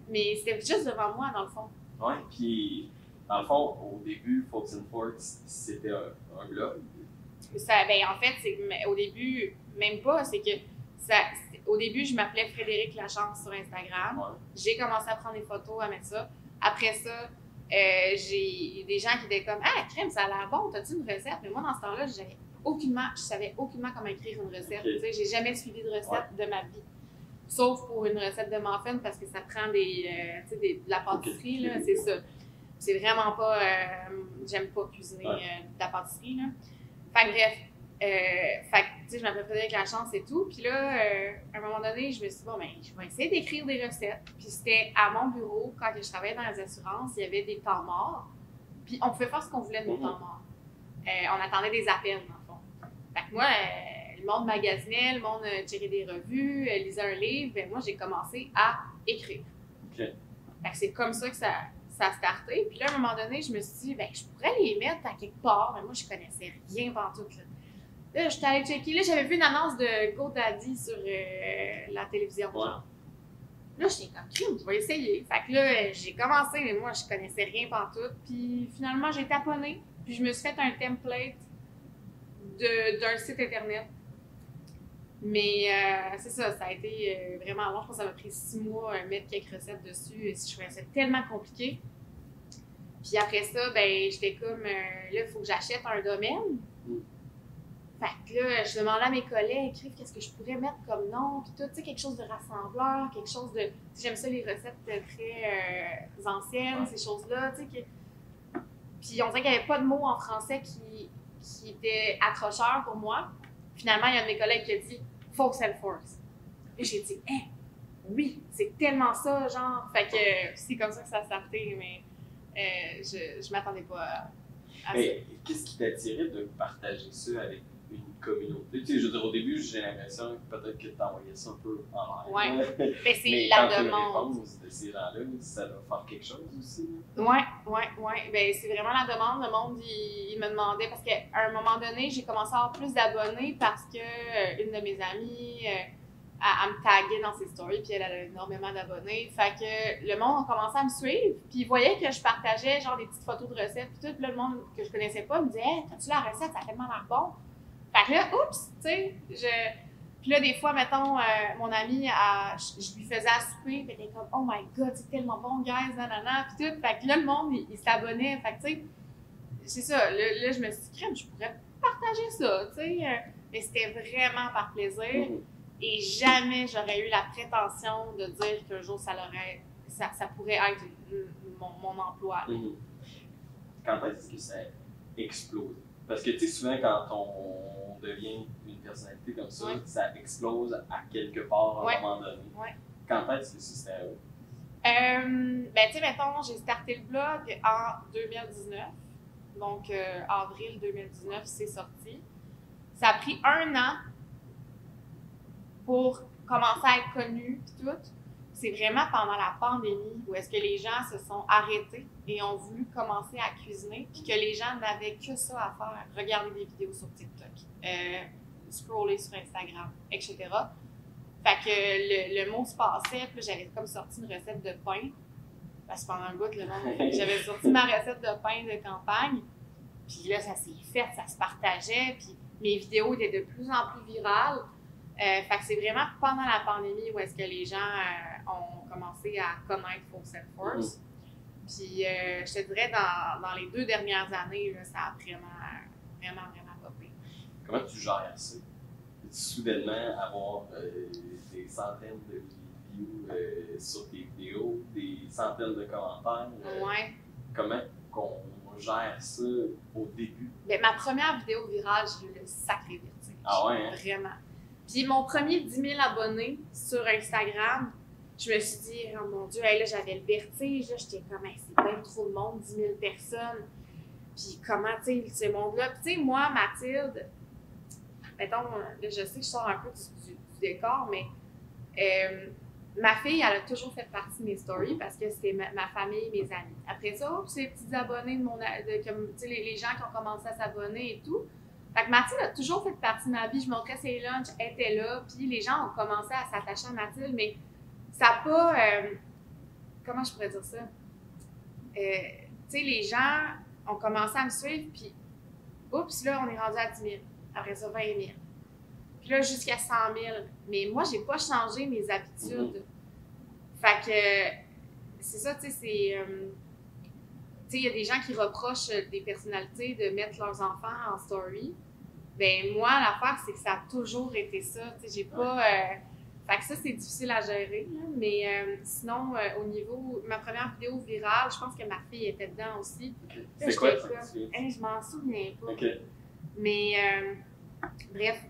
mais c'était juste devant moi, dans le fond. Oui, puis dans le fond, au début, Folks and Forks, c'était un blog. Ça, ben, en fait, au début, même pas, c'est que au début, je m'appelais Frédéric Lachance sur Instagram. J'ai commencé à prendre des photos, à mettre ça. Après ça, j'ai des gens qui étaient comme « Ah, crème, ça a l'air bon, t'as-tu une recette? » Mais moi, dans ce temps-là, je savais aucunement comment écrire une recette. Tu sais, j'ai jamais suivi de recette de ma vie. Sauf pour une recette de muffin parce que ça prend de la pâtisserie, là, c'est ça. C'est vraiment pas... j'aime pas cuisiner de la pâtisserie, là. Fait que bref, tu sais, je m'appelais Frédéric Lachance et tout. Puis là, à un moment donné, je me suis dit, bon, ben, je vais essayer d'écrire des recettes. Puis c'était à mon bureau, quand je travaillais dans les assurances, il y avait des temps morts. Puis on pouvait faire ce qu'on voulait de nos temps morts. On attendait des appels, dans le fond. Fait que moi... le monde magasinait, le monde tirait des revues, lisait un livre, ben moi, j'ai commencé à écrire. Fait que c'est comme ça que ça a starté. Puis là, à un moment donné, je me suis dit, ben, je pourrais les mettre à quelque part, mais moi, je connaissais rien pantoute, là. Là, j'étais allée checker. Là, j'avais vu une annonce de GoDaddy sur la télévision. Là, j'étais comme, je vais essayer. Fait que là, j'ai commencé, mais moi, je connaissais rien pantoute. Puis finalement, j'ai taponné. Puis je me suis fait un template d'un site internet. Mais c'est ça, ça a été vraiment long. Je pense que ça m'a pris 6 mois à mettre quelques recettes dessus. Et je trouvais ça tellement compliqué. Puis après ça, ben j'étais comme, là, il faut que j'achète un domaine. Fait que là, je demandais à mes collègues, écrivent qu'est-ce que je pourrais mettre comme nom, puis tout, tu sais, quelque chose de rassembleur, quelque chose de... J'aime ça, les recettes très anciennes, ces choses-là, tu sais. Puis on dirait qu'il n'y avait pas de mots en français qui étaient accrocheurs pour moi. Finalement, il y a un de mes collègues qui a dit « Folks and Forks ». Et j'ai dit « oui, c'est tellement ça, genre ». Fait que c'est comme ça que ça a starté, mais Je m'attendais pas à ça. Mais qu'est-ce qui t'attirait de partager ça avec une communauté? Tu sais, je veux dire, au début, j'ai l'impression que peut-être que tu envoyais ça un peu en l'air. Ouais. Mais c'est Mais la quand demande. tu réponses de ces gens-là, ça doit faire quelque chose aussi. Ouais. Ben, c'est vraiment la demande. Le monde, il me demandait, parce qu'à un moment donné, j'ai commencé à avoir plus d'abonnés parce que une de mes amies, elle me taguait dans ses stories, puis elle a énormément d'abonnés. Fait que le monde a commencé à me suivre, puis ils voyaient que je partageais genre des petites photos de recettes, puis tout le monde que je connaissais pas me disait « Hey, t'as-tu la recette? Ça a tellement l'air bon! » Fait que là, oups, tu sais, Puis là, des fois, mettons, mon amie, je lui faisais à souper, puis elle était comme « Oh my God, c'est tellement bon, guys, nanana! » Puis tout. Fait que là, le monde, il s'abonnait. Fait que, tu sais, c'est ça. Là, je me suis dit « Crème, je pourrais partager ça, tu sais. » Mais c'était vraiment par plaisir. Et jamais j'aurais eu la prétention de dire qu'un jour, ça pourrait être mon emploi. Quand est-ce que ça explose? Parce que, tu sais, souvent, quand on devient une personnalité comme ça, ça explose à quelque part à un moment donné. Quand est-ce que ça s'est ben, tu sais, mettons, j'ai starté le blog en 2019. Donc, avril 2019, c'est sorti. Ça a pris 1 an pour commencer à être connu puis tout. C'est vraiment pendant la pandémie où est-ce que les gens se sont arrêtés et ont voulu commencer à cuisiner, puis que les gens n'avaient que ça à faire, regarder des vidéos sur TikTok, scroller sur Instagram, etc. Fait que le mot se passait, puis j'avais comme sorti une recette de pain, parce que pendant un bout, le monde, j'avais sorti ma recette de pain de campagne, puis là, ça s'est fait, ça se partageait, puis mes vidéos étaient de plus en plus virales. Fait que c'est vraiment pendant la pandémie où est-ce que les gens ont commencé à connaître Folks & Forks. Puis je te dirais, dans les 2 dernières années, là, ça a vraiment popé. Comment tu gères ça? Soudainement avoir des centaines de views sur tes vidéos, des centaines de commentaires. Comment qu'on gère ça au début? Bien, ma première vidéo virale, j'ai eu le sacré vertige. Ah ouais? Hein? Vraiment. Puis mon premier 10 000 abonnés sur Instagram, je me suis dit, oh mon Dieu, hey, là, j'avais le vertige, là, j'étais comme, hey, c'est pas trop de monde, 10 000 personnes. Puis comment, tu sais, ce monde-là. Puis tu sais, moi, Mathilde, mettons, là, je sais que je sors un peu du décor, mais ma fille, elle a toujours fait partie de mes stories parce que c'était ma famille, mes amis. Après ça, c'est les petits abonnés comme, tu sais, les gens qui ont commencé à s'abonner et tout. Fait que Mathilde a toujours fait partie de ma vie. Je montrais ses lunchs, elle était là, puis les gens ont commencé à s'attacher à Mathilde, mais ça n'a pas... comment je pourrais dire ça? Tu sais, les gens ont commencé à me suivre, puis oups, là, on est rendu à 10 000. Après ça, 20 000. Puis là, jusqu'à 100 000. Mais moi, j'ai pas changé mes habitudes. Fait que c'est ça, tu sais, c'est... tu sais, il y a des gens qui reprochent des personnalités de mettre leurs enfants en story. Ben moi, l'affaire, c'est que ça a toujours été ça. Tu sais, j'ai pas... fait que ça, c'est difficile à gérer. Là. Mais sinon, au niveau... Ma première vidéo virale, je pense que ma fille était dedans aussi. C'est quoi ça? Je m'en souviens pas. Mais bref,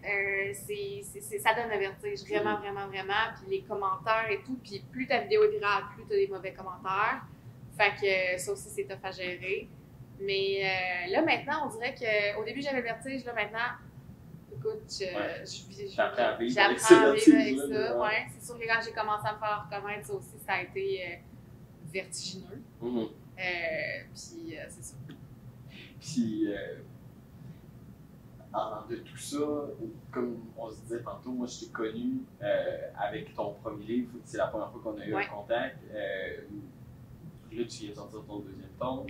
ça donne un vertige. Vraiment. Puis les commentaires et tout. Puis plus ta vidéo est virale, plus tu as des mauvais commentaires. Fait que ça aussi, c'est tough à gérer. Mais là, maintenant, on dirait qu'au début, j'avais le vertige. Là, maintenant, écoute, j'apprends à vivre avec ça. Ouais. C'est sûr que quand j'ai commencé à me faire reconnaître, ça aussi, ça a été vertigineux. Puis, c'est ça. Puis, de tout ça, comme on se disait tantôt, moi, je t'ai connu avec ton premier livre. C'est la première fois qu'on a eu un contact. Là, tu viens de sortir ton 2e tome.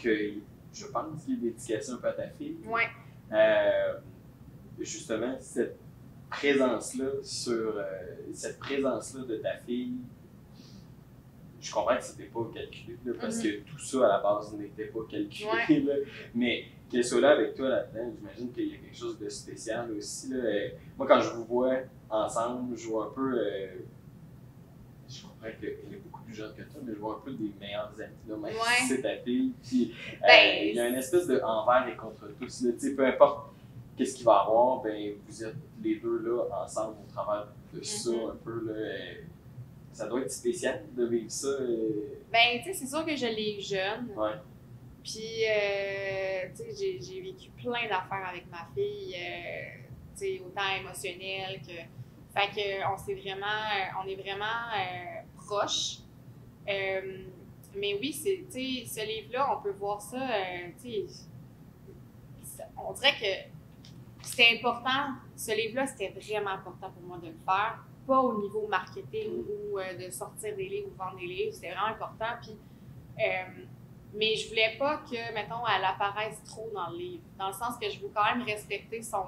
Que je pense qu'il est dédicacé un peu à ta fille. Justement, cette présence-là de ta fille, je comprends que c'était pas calculé, là, parce que tout ça à la base n'était pas calculé. Là, mais qu'elle soit là avec toi là-dedans, j'imagine qu'il y a quelque chose de spécial aussi. Là. Moi, quand je vous vois ensemble, je vois un peu. Je comprends qu'elle est beaucoup plus jeune que toi, mais je vois un peu des meilleurs amis, là, même si c'est ta fille. Puis, il y a une espèce de envers et contre tous. Là, peu importe qu'est-ce qu'il va y avoir, ben, vous êtes les deux là, ensemble au travers de ça, un peu. Là, Ça doit être spécial de vivre ça. Ben, tu sais, c'est sûr que je l'ai eu jeune. Ouais. Puis, tu sais, j'ai vécu plein d'affaires avec ma fille, tu sais, autant émotionnelles que. Fait que on est vraiment proches. Mais oui, tu sais, ce livre-là, on peut voir ça, tu sais, on dirait que c'était important. Ce livre-là, c'était vraiment important pour moi de le faire. Pas au niveau marketing ou de sortir des livres ou vendre des livres. C'était vraiment important. Puis, mais je voulais pas que, mettons, elle apparaisse trop dans le livre. Dans le sens que je veux quand même respecter sa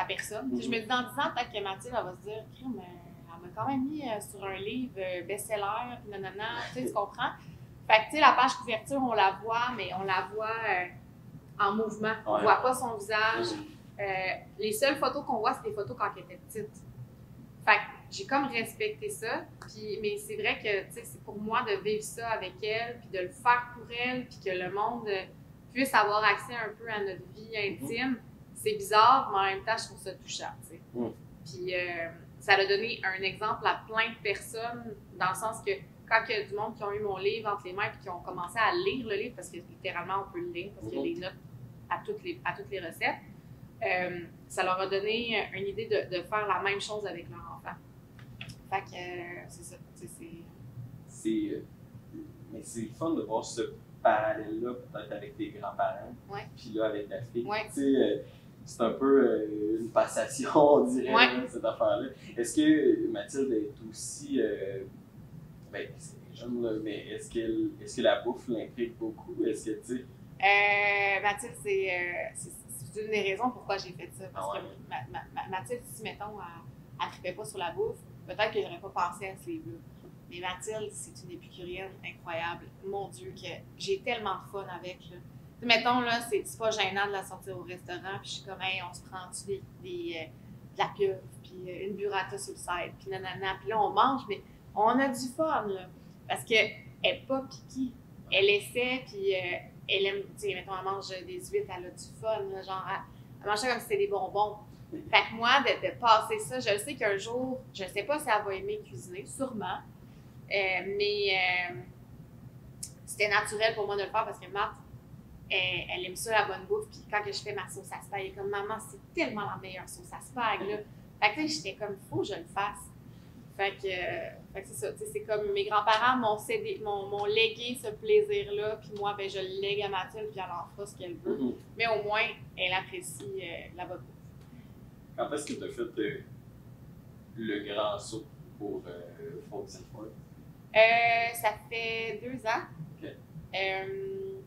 personne. Je me dis dans 10 ans, peut-être que Mathilde, elle va se dire, crime, elle m'a quand même mis sur un livre best-seller, puis nanana, tu comprends? Fait que, tu sais, la page couverture, on la voit, mais on la voit en mouvement. On voit pas son visage. Les seules photos qu'on voit, c'est des photos quand elle était petite. Fait que j'ai comme respecté ça, mais c'est vrai que, tu sais, c'est pour moi de vivre ça avec elle, puis de le faire pour elle, puis que le monde puisse avoir accès un peu à notre vie intime. C'est bizarre, mais en même temps, je trouve ça touchant, tu sais. Puis ça a donné un exemple à plein de personnes, dans le sens que quand il y a du monde qui ont eu mon livre entre les mains puis qui ont commencé à lire le livre, parce que littéralement, on peut le lire, parce qu'il y a des notes à toutes les recettes, ça leur a donné une idée de faire la même chose avec leur enfant. Fait que c'est ça, mais c'est fun de voir ce parallèle-là, peut-être avec tes grands-parents, puis là, avec ta fille. Tu sais, c'est un peu une passation, on dirait, cette affaire-là. Est-ce que Mathilde est aussi, ben, c'est jeune, là, mais est-ce que la bouffe l'implique beaucoup? Est-ce que, tu sais... Mathilde, c'est une des raisons pourquoi j'ai fait ça. Parce que Mathilde, si, mettons, elle ne trippait pas sur la bouffe, peut-être que j'aurais pas pensé à ce livre-là. Mais Mathilde, c'est une épicurienne incroyable. Mon Dieu, que j'ai tellement de fun avec, là. Mettons, là, c'est pas gênant de la sortir au restaurant, puis je suis comme, hey, on se prend-tu de la pieuvre, puis une burrata sur le side, puis nanana, puis là, on mange, mais on a du fun, là. Parce qu'elle n'est pas piquée. Elle essaie, puis elle aime, tu sais, mettons, elle mange des huîtres, elle a du fun, là, genre, elle mange ça comme si c'était des bonbons. Fait que moi, de passer ça, je sais qu'un jour, je sais pas si elle va aimer cuisiner, sûrement, mais c'était naturel pour moi de le faire parce que Marthe, elle aime ça, la bonne bouffe. Puis quand je fais ma sauce à spag, elle est comme, maman, c'est tellement la meilleure sauce à spag, là. Fait que j'étais comme, il faut que je le fasse. Fait que c'est ça, tu sais, c'est comme mes grands-parents m'ont légué ce plaisir-là, puis moi, ben, je le lègue à Mathilde, puis elle en fera ce qu'elle veut. Mais au moins, elle apprécie la bonne bouffe. Quand est-ce que tu as fait le grand saut pour Folks and Forks? Ça fait 2 ans,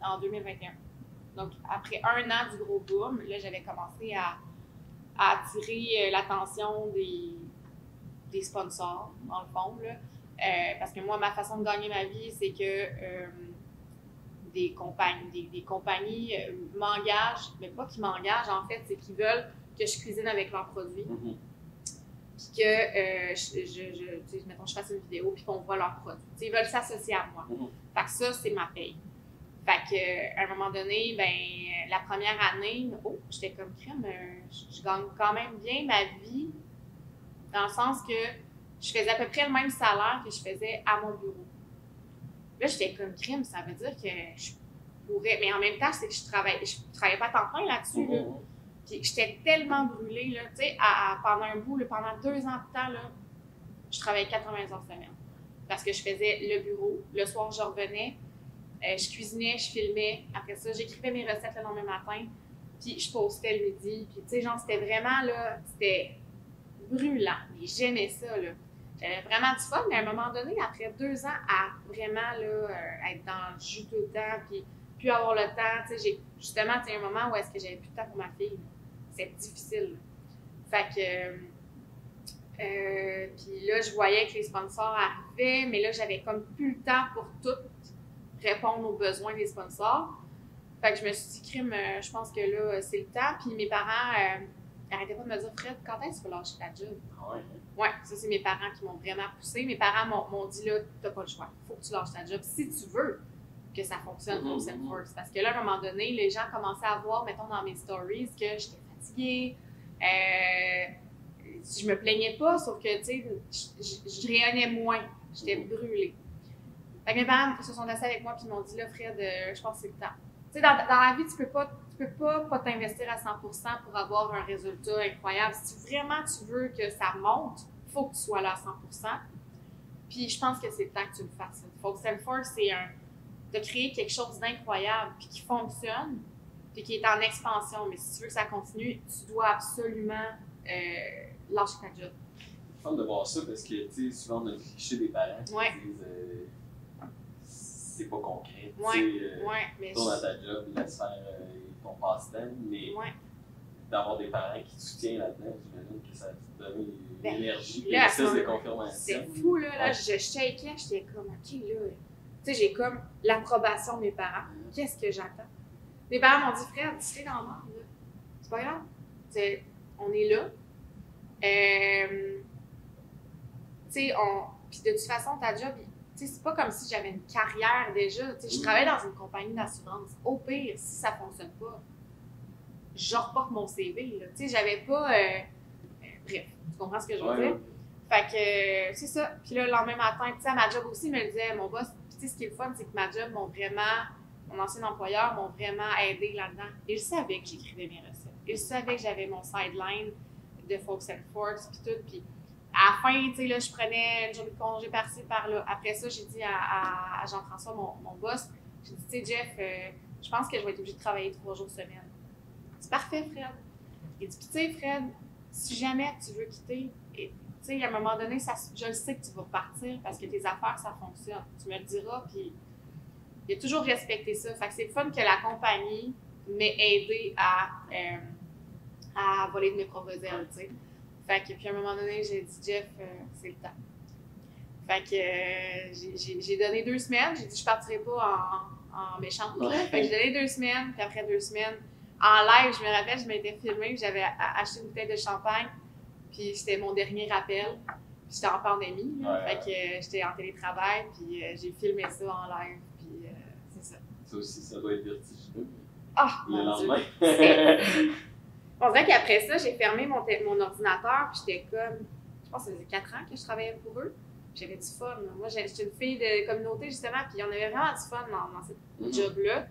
en 2021. Donc, après 1 an du gros boom, là, j'avais commencé à attirer l'attention des sponsors, dans le fond, là. Parce que moi, ma façon de gagner ma vie, c'est que des compagnies m'engagent, mais pas qu'ils m'engagent, en fait, c'est qu'ils veulent que je cuisine avec leurs produits. Puis que, mettons, je fasse une vidéo, puis qu'on voit leurs produits. T'sais, ils veulent s'associer à moi. Fait que ça, c'est ma paye. Fait que, à un moment donné, ben, la première année, j'étais comme crème, je gagne quand même bien ma vie, dans le sens que je faisais à peu près le même salaire que je faisais à mon bureau. Là, j'étais comme crème, ça veut dire que je pourrais, mais en même temps, c'est que je travaillais pas à temps plein là-dessus, là. Puis j'étais tellement brûlée, là, tu sais, pendant un bout, là, pendant 2 ans de temps, là, je travaillais 80 heures semaine. Parce que je faisais le bureau, le soir, je revenais, je cuisinais, je filmais. Après ça, j'écrivais mes recettes le lendemain matin, puis je postais le midi. Puis, tu sais, genre, c'était vraiment, là, c'était brûlant. Mais j'aimais ça, là. J'avais vraiment du fun, mais à un moment donné, après 2 ans, à vraiment, là, être dans le jus tout le temps, puis avoir le temps, tu sais, justement, tu sais, un moment où est-ce que j'avais plus de temps pour ma fille. C'est difficile. Fait que, puis là, je voyais que les sponsors arrivaient, mais là, j'avais comme plus le temps pour tout répondre aux besoins des sponsors. Fait que je me suis dit, crime, je pense que là, c'est le temps. Puis mes parents n'arrêtaient pas de me dire, Fred, quand est-ce que tu vas lâcher ta job? Ouais, ça, c'est mes parents qui m'ont vraiment poussé. Mes parents m'ont dit, là, t'as pas le choix. Faut que tu lâches ta job si tu veux que ça fonctionne pour Forks. Parce que là, à un moment donné, les gens commençaient à voir, mettons, dans mes stories, que j'étais fatiguée. je me plaignais pas, sauf que, tu sais, je rayonnais moins. J'étais brûlée. Fait que mes parents se sont assis avec moi puis ils m'ont dit, là, Fred, je pense que c'est le temps. Tu sais, dans la vie, tu peux pas t'investir à 100% pour avoir un résultat incroyable. Si vraiment tu veux que ça monte, il faut que tu sois là à 100%. Puis je pense que c'est le temps que tu le fasses. Focus and Force, c'est de créer quelque chose d'incroyable puis qui fonctionne puis qui est en expansion. Mais si tu veux que ça continue, tu dois absolument lâcher ta job. C'est fun de voir ça parce que, tu sais, souvent on a le cliché des parents qui Ouais. disent c'est pas concret. Mais tourne à ta job, laisse faire ton passe-temps, mais d'avoir des parents qui te soutiennent là-dedans, j'imagine que ça te donne l'énergie et l'essence de confirmation. C'est fou, là, je shakeais, j'étais comme, OK, là, tu sais, j'ai comme l'approbation de mes parents. Qu'est-ce que j'attends? Mes parents m'ont dit, Fred, tu sais, dans le monde, là, c'est pas grave. T'sais, on est là. Tu sais, puis de toute façon, ta job, c'est pas comme si j'avais une carrière déjà. Je travaillais dans une compagnie d'assurance. Au pire, si ça fonctionne pas, je reporte mon CV. J'avais pas. Bref, tu comprends ce que je veux dire? Fait que c'est ça. Puis là, le lendemain matin, à ma job aussi, il me disait, mon boss, puis ce qui est le fun, c'est que ma job mon ancien employeur m'ont vraiment aidé là-dedans. Il savait que j'écrivais mes recettes. Il savait que j'avais mon sideline de Focus and Force, puis tout. Puis à la fin, tu sais, là, je prenais une journée de congé par-ci, par-là. Après ça, j'ai dit à Jean-François, mon boss, j'ai dit, tu sais, Jeff, je pense que je vais être obligée de travailler 3 jours semaine. C'est parfait, Fred. Il dit, puis tu sais, Fred, si jamais tu veux quitter, tu sais, à un moment donné, je le sais que tu vas partir parce que tes affaires, ça fonctionne. Tu me le diras, puis il a toujours respecté ça. Fait que c'est le fun que la compagnie m'ait aidé à voler de mes propres ailes, tu sais. Fait que, puis à un moment donné, j'ai dit, Jeff, c'est le temps. Fait que j'ai donné 2 semaines. J'ai dit, je partirai pas en méchante. Fait que j'ai donné 2 semaines, puis après 2 semaines, en live, je me rappelle, je m'étais filmée, j'avais acheté une bouteille de champagne, puis c'était mon dernier rappel. Puis j'étais en pandémie, fait que j'étais en télétravail, puis j'ai filmé ça en live, puis c'est ça. Ça aussi, ça doit être vertigineux. Ah, le lendemain. On dirait qu'après ça, j'ai fermé mon ordinateur, puis j'étais comme, je pense que ça faisait 4 ans que je travaillais pour eux. J'avais du fun. Moi, j'étais une fille de communauté, justement, puis on avait vraiment du fun dans cette job-là.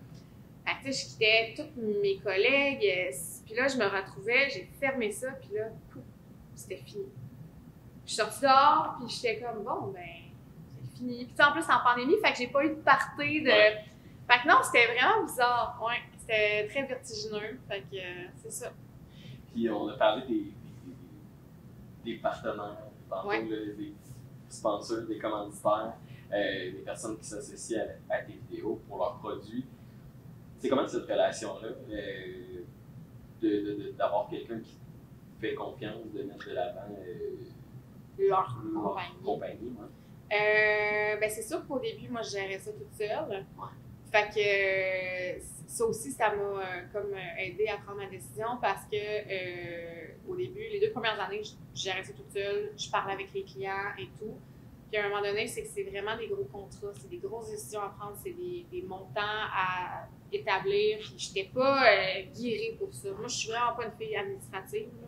Fait que, tu sais, je quittais tous mes collègues, puis là, je me retrouvais, j'ai fermé ça, puis là, pouf, c'était fini. Je suis sortie dehors, puis j'étais comme, bon, ben, c'est fini. Puis en plus, en pandémie, fait que j'ai pas eu de party de... Fait que non, c'était vraiment bizarre, C'était très vertigineux, fait que c'est ça. Puis on a parlé des partenaires, tantôt, des sponsors, des commanditaires, des personnes qui s'associent à tes vidéos pour leurs produits. C'est comment cette relation-là, d'avoir quelqu'un qui te fait confiance, de mettre de l'avant leur compagnie? Ben c'est sûr qu'au début, moi, je gérais ça toute seule. Fait que ça aussi, ça m'a comme aidé à prendre ma décision parce que au début, les 2 premières années, je gérais ça toute seule, je parlais avec les clients et tout. Puis à un moment donné, c'est que c'est vraiment des gros contrats, c'est des grosses décisions à prendre, c'est des montants à établir. Puis j'étais pas guérie pour ça. Moi, je suis vraiment pas une fille administrative, là.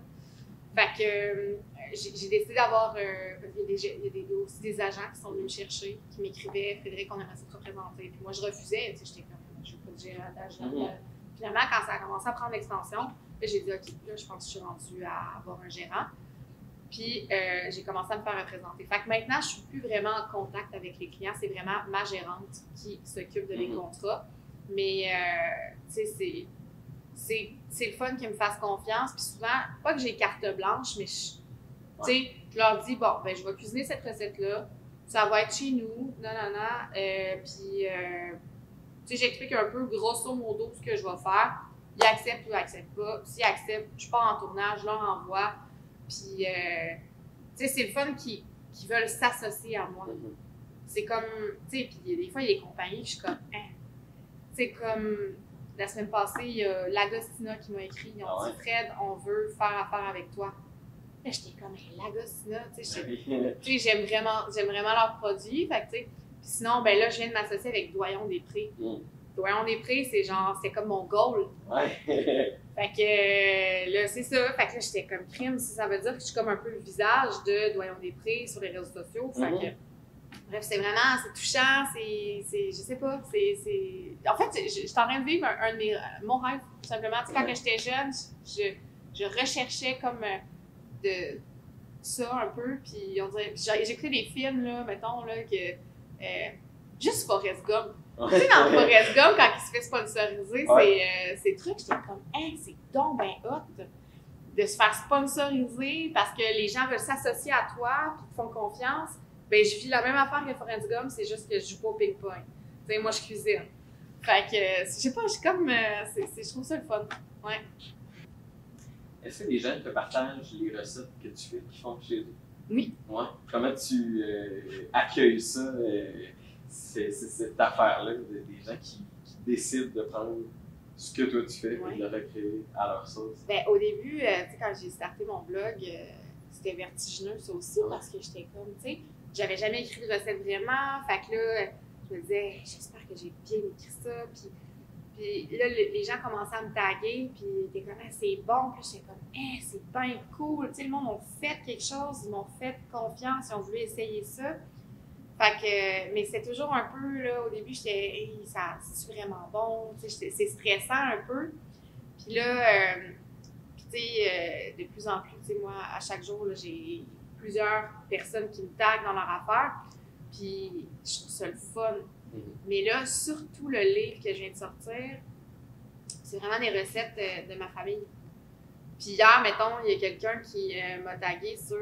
Fait que j'ai décidé d'avoir. Il y a aussi des agents qui sont venus me chercher, qui m'écrivaient, Frédéric, on aimerait ça te représenter. Puis moi, je refusais, tu sais, j'étais comme, je veux pas dire d'agent. Finalement, quand ça a commencé à prendre l'extension, j'ai dit, OK, là, je pense que je suis rendue à avoir un gérant. Puis j'ai commencé à me faire représenter. Fait que maintenant, je suis plus vraiment en contact avec les clients, c'est vraiment ma gérante qui s'occupe de mes contrats. Mais, tu sais, c'est le fun qu'ils me fassent confiance. Puis souvent, pas que j'ai carte blanche, mais je leur dis, bon, ben je vais cuisiner cette recette-là, ça va être chez nous, puis, tu sais, j'explique un peu, grosso modo, ce que je vais faire. Ils acceptent ou ils acceptent pas. S'ils acceptent, je pars en tournage, je leur envoie. Puis, tu sais, c'est le fun qu'ils veulent s'associer à moi. C'est comme, tu sais, puis des fois, il y a des compagnies que je suis comme, c'est comme... La semaine passée, il y a l'Agostina qui m'a écrit. Ils ont dit, Fred, on veut faire affaire avec toi. Là, j'étais comme, l'Agostina, tu sais, j'aime vraiment leurs produits. Fait que, tu sais, puis sinon, ben là, je viens de m'associer avec Doyon Després. Doyon Després, c'est comme mon goal. Fait que là, c'est ça. Fait que là, j'étais comme crime. Ça veut dire que je suis comme un peu le visage de Doyon Després sur les réseaux sociaux. Fait que, bref, c'est vraiment, c'est touchant, je sais pas, En fait, je suis en train de vivre mon rêve, tout simplement. Tu sais, quand j'étais jeune, je recherchais comme de ça un peu, puis on dirait, j'écoutais des films, là, mettons, là, que, juste Forrest Gump. Tu sais, dans Forrest Gump, quand il se fait sponsoriser, ces trucs, j'étais comme, hey, c'est donc ben hot de se faire sponsoriser parce que les gens veulent s'associer à toi, puis te font confiance. Ben, je vis la même affaire que Forrest Gump, c'est juste que je joue pas au ping-pong. Tu sais, moi, je cuisine. Fait que, je sais pas, je suis comme, je trouve ça le fun. Ouais. Est-ce que les gens te partagent les recettes que tu fais, qu'ils font chez eux? Oui. Ouais. Comment tu accueilles ça, cette affaire-là, des gens qui décident de prendre ce que toi tu fais et de le recréer à leur sauce? Ben, au début, tu sais, quand j'ai starté mon blog, c'était vertigineux, ça aussi, parce que j'étais comme, tu sais, j'avais jamais écrit de recette vraiment. Fait que là, je me disais, j'espère que j'ai bien écrit ça. Puis là, les gens commençaient à me taguer, puis ils étaient comme, c'est bon. Puis j'étais comme, c'est bien cool. Tu sais, le monde m'a fait quelque chose, ils m'ont fait confiance, ils ont voulu essayer ça. Fait que, mais c'est toujours un peu, là, au début, j'étais, c'est vraiment bon. Tu sais, c'est stressant un peu. Puis là, tu sais, de plus en plus, tu sais, moi, à chaque jour, là, j'ai plusieurs personnes qui me taguent dans leur affaire, puis je trouve ça le fun. Mais là, surtout le livre que je viens de sortir, c'est vraiment des recettes de ma famille. Puis hier, mettons, il y a quelqu'un qui m'a tagué sur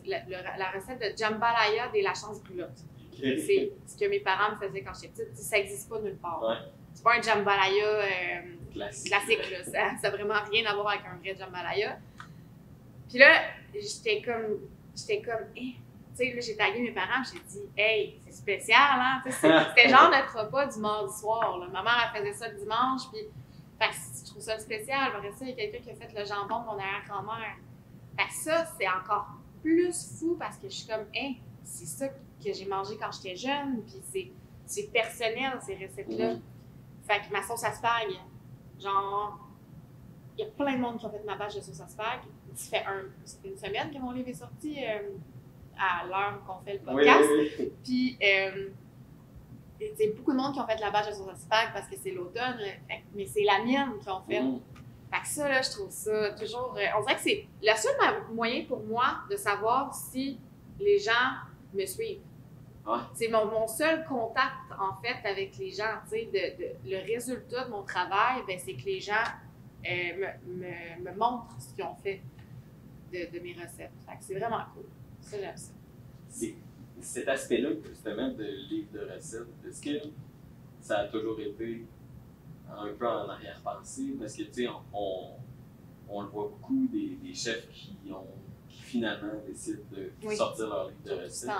la recette de jambalaya des La Chance Brûlotte. C'est ce que mes parents me faisaient quand j'étais petite. Ça n'existe pas nulle part. Ouais. C'est pas un jambalaya classique. Là. Ça n'a vraiment rien à voir avec un vrai jambalaya. Puis là, j'étais comme, tu sais, là, j'ai tagué mes parents, j'ai dit, hey, c'est spécial, hein? C'était genre notre repas du mardi soir. Là. Ma mère, elle faisait ça le dimanche, puis je trouve ça spécial. Après ça, il y a quelqu'un qui a fait le jambon de mon arrière-grand-mère. Fait que ça, c'est encore plus fou parce que je suis comme, hey, c'est ça que j'ai mangé quand j'étais jeune, puis c'est personnel, ces recettes-là. Fait que ma sauce à spag, genre, il y a plein de monde qui ont fait ma page de sauce à spag. Ça fait une semaine que mon livre est sorti à l'heure qu'on fait le podcast. Oui. Puis, il y a beaucoup de monde qui ont fait la bâche de sauce à spag parce que c'est l'automne, mais c'est la mienne qui ont fait. Fait que ça, là, je trouve ça toujours... on dirait que c'est le seul moyen pour moi de savoir si les gens me suivent. Ouais. C'est mon seul contact, en fait, avec les gens. Le résultat de mon travail, ben, c'est que les gens me montrent ce qu'ils ont fait de mes recettes. Fait que c'est vraiment cool. Ça, j'aime ça. C'est cet aspect-là, justement, de livre de recettes, est-ce que ça a toujours été un peu en arrière-pensée? Parce que, tu sais, on le voit beaucoup des chefs qui finalement décident de sortir leur livre de recettes.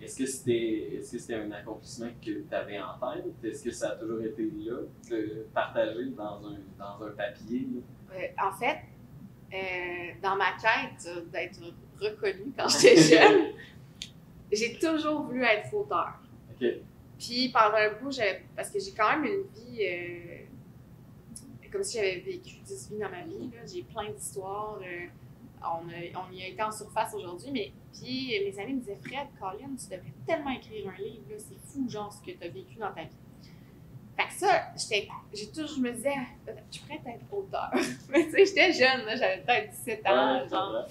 Est-ce que c'était un accomplissement que tu avais en tête? Est-ce que ça a toujours été là, de partager dans un papier? En fait, dans ma quête d'être reconnue quand j'étais jeune, j'ai toujours voulu être auteur. Okay. Puis pendant un bout, parce que j'ai quand même une vie, comme si j'avais vécu 10 vies dans ma vie. Là. J'ai plein d'histoires. On y a été en surface aujourd'hui, mais puis mes amis me disaient, Fred, Colin, tu devrais tellement écrire un livre, là, c'est fou, genre, ce que tu as vécu dans ta vie. Fait que ça, je me disais, je pourrais être auteur. Mais tu sais, j'étais jeune, là, j'avais peut-être 17 ans, genre.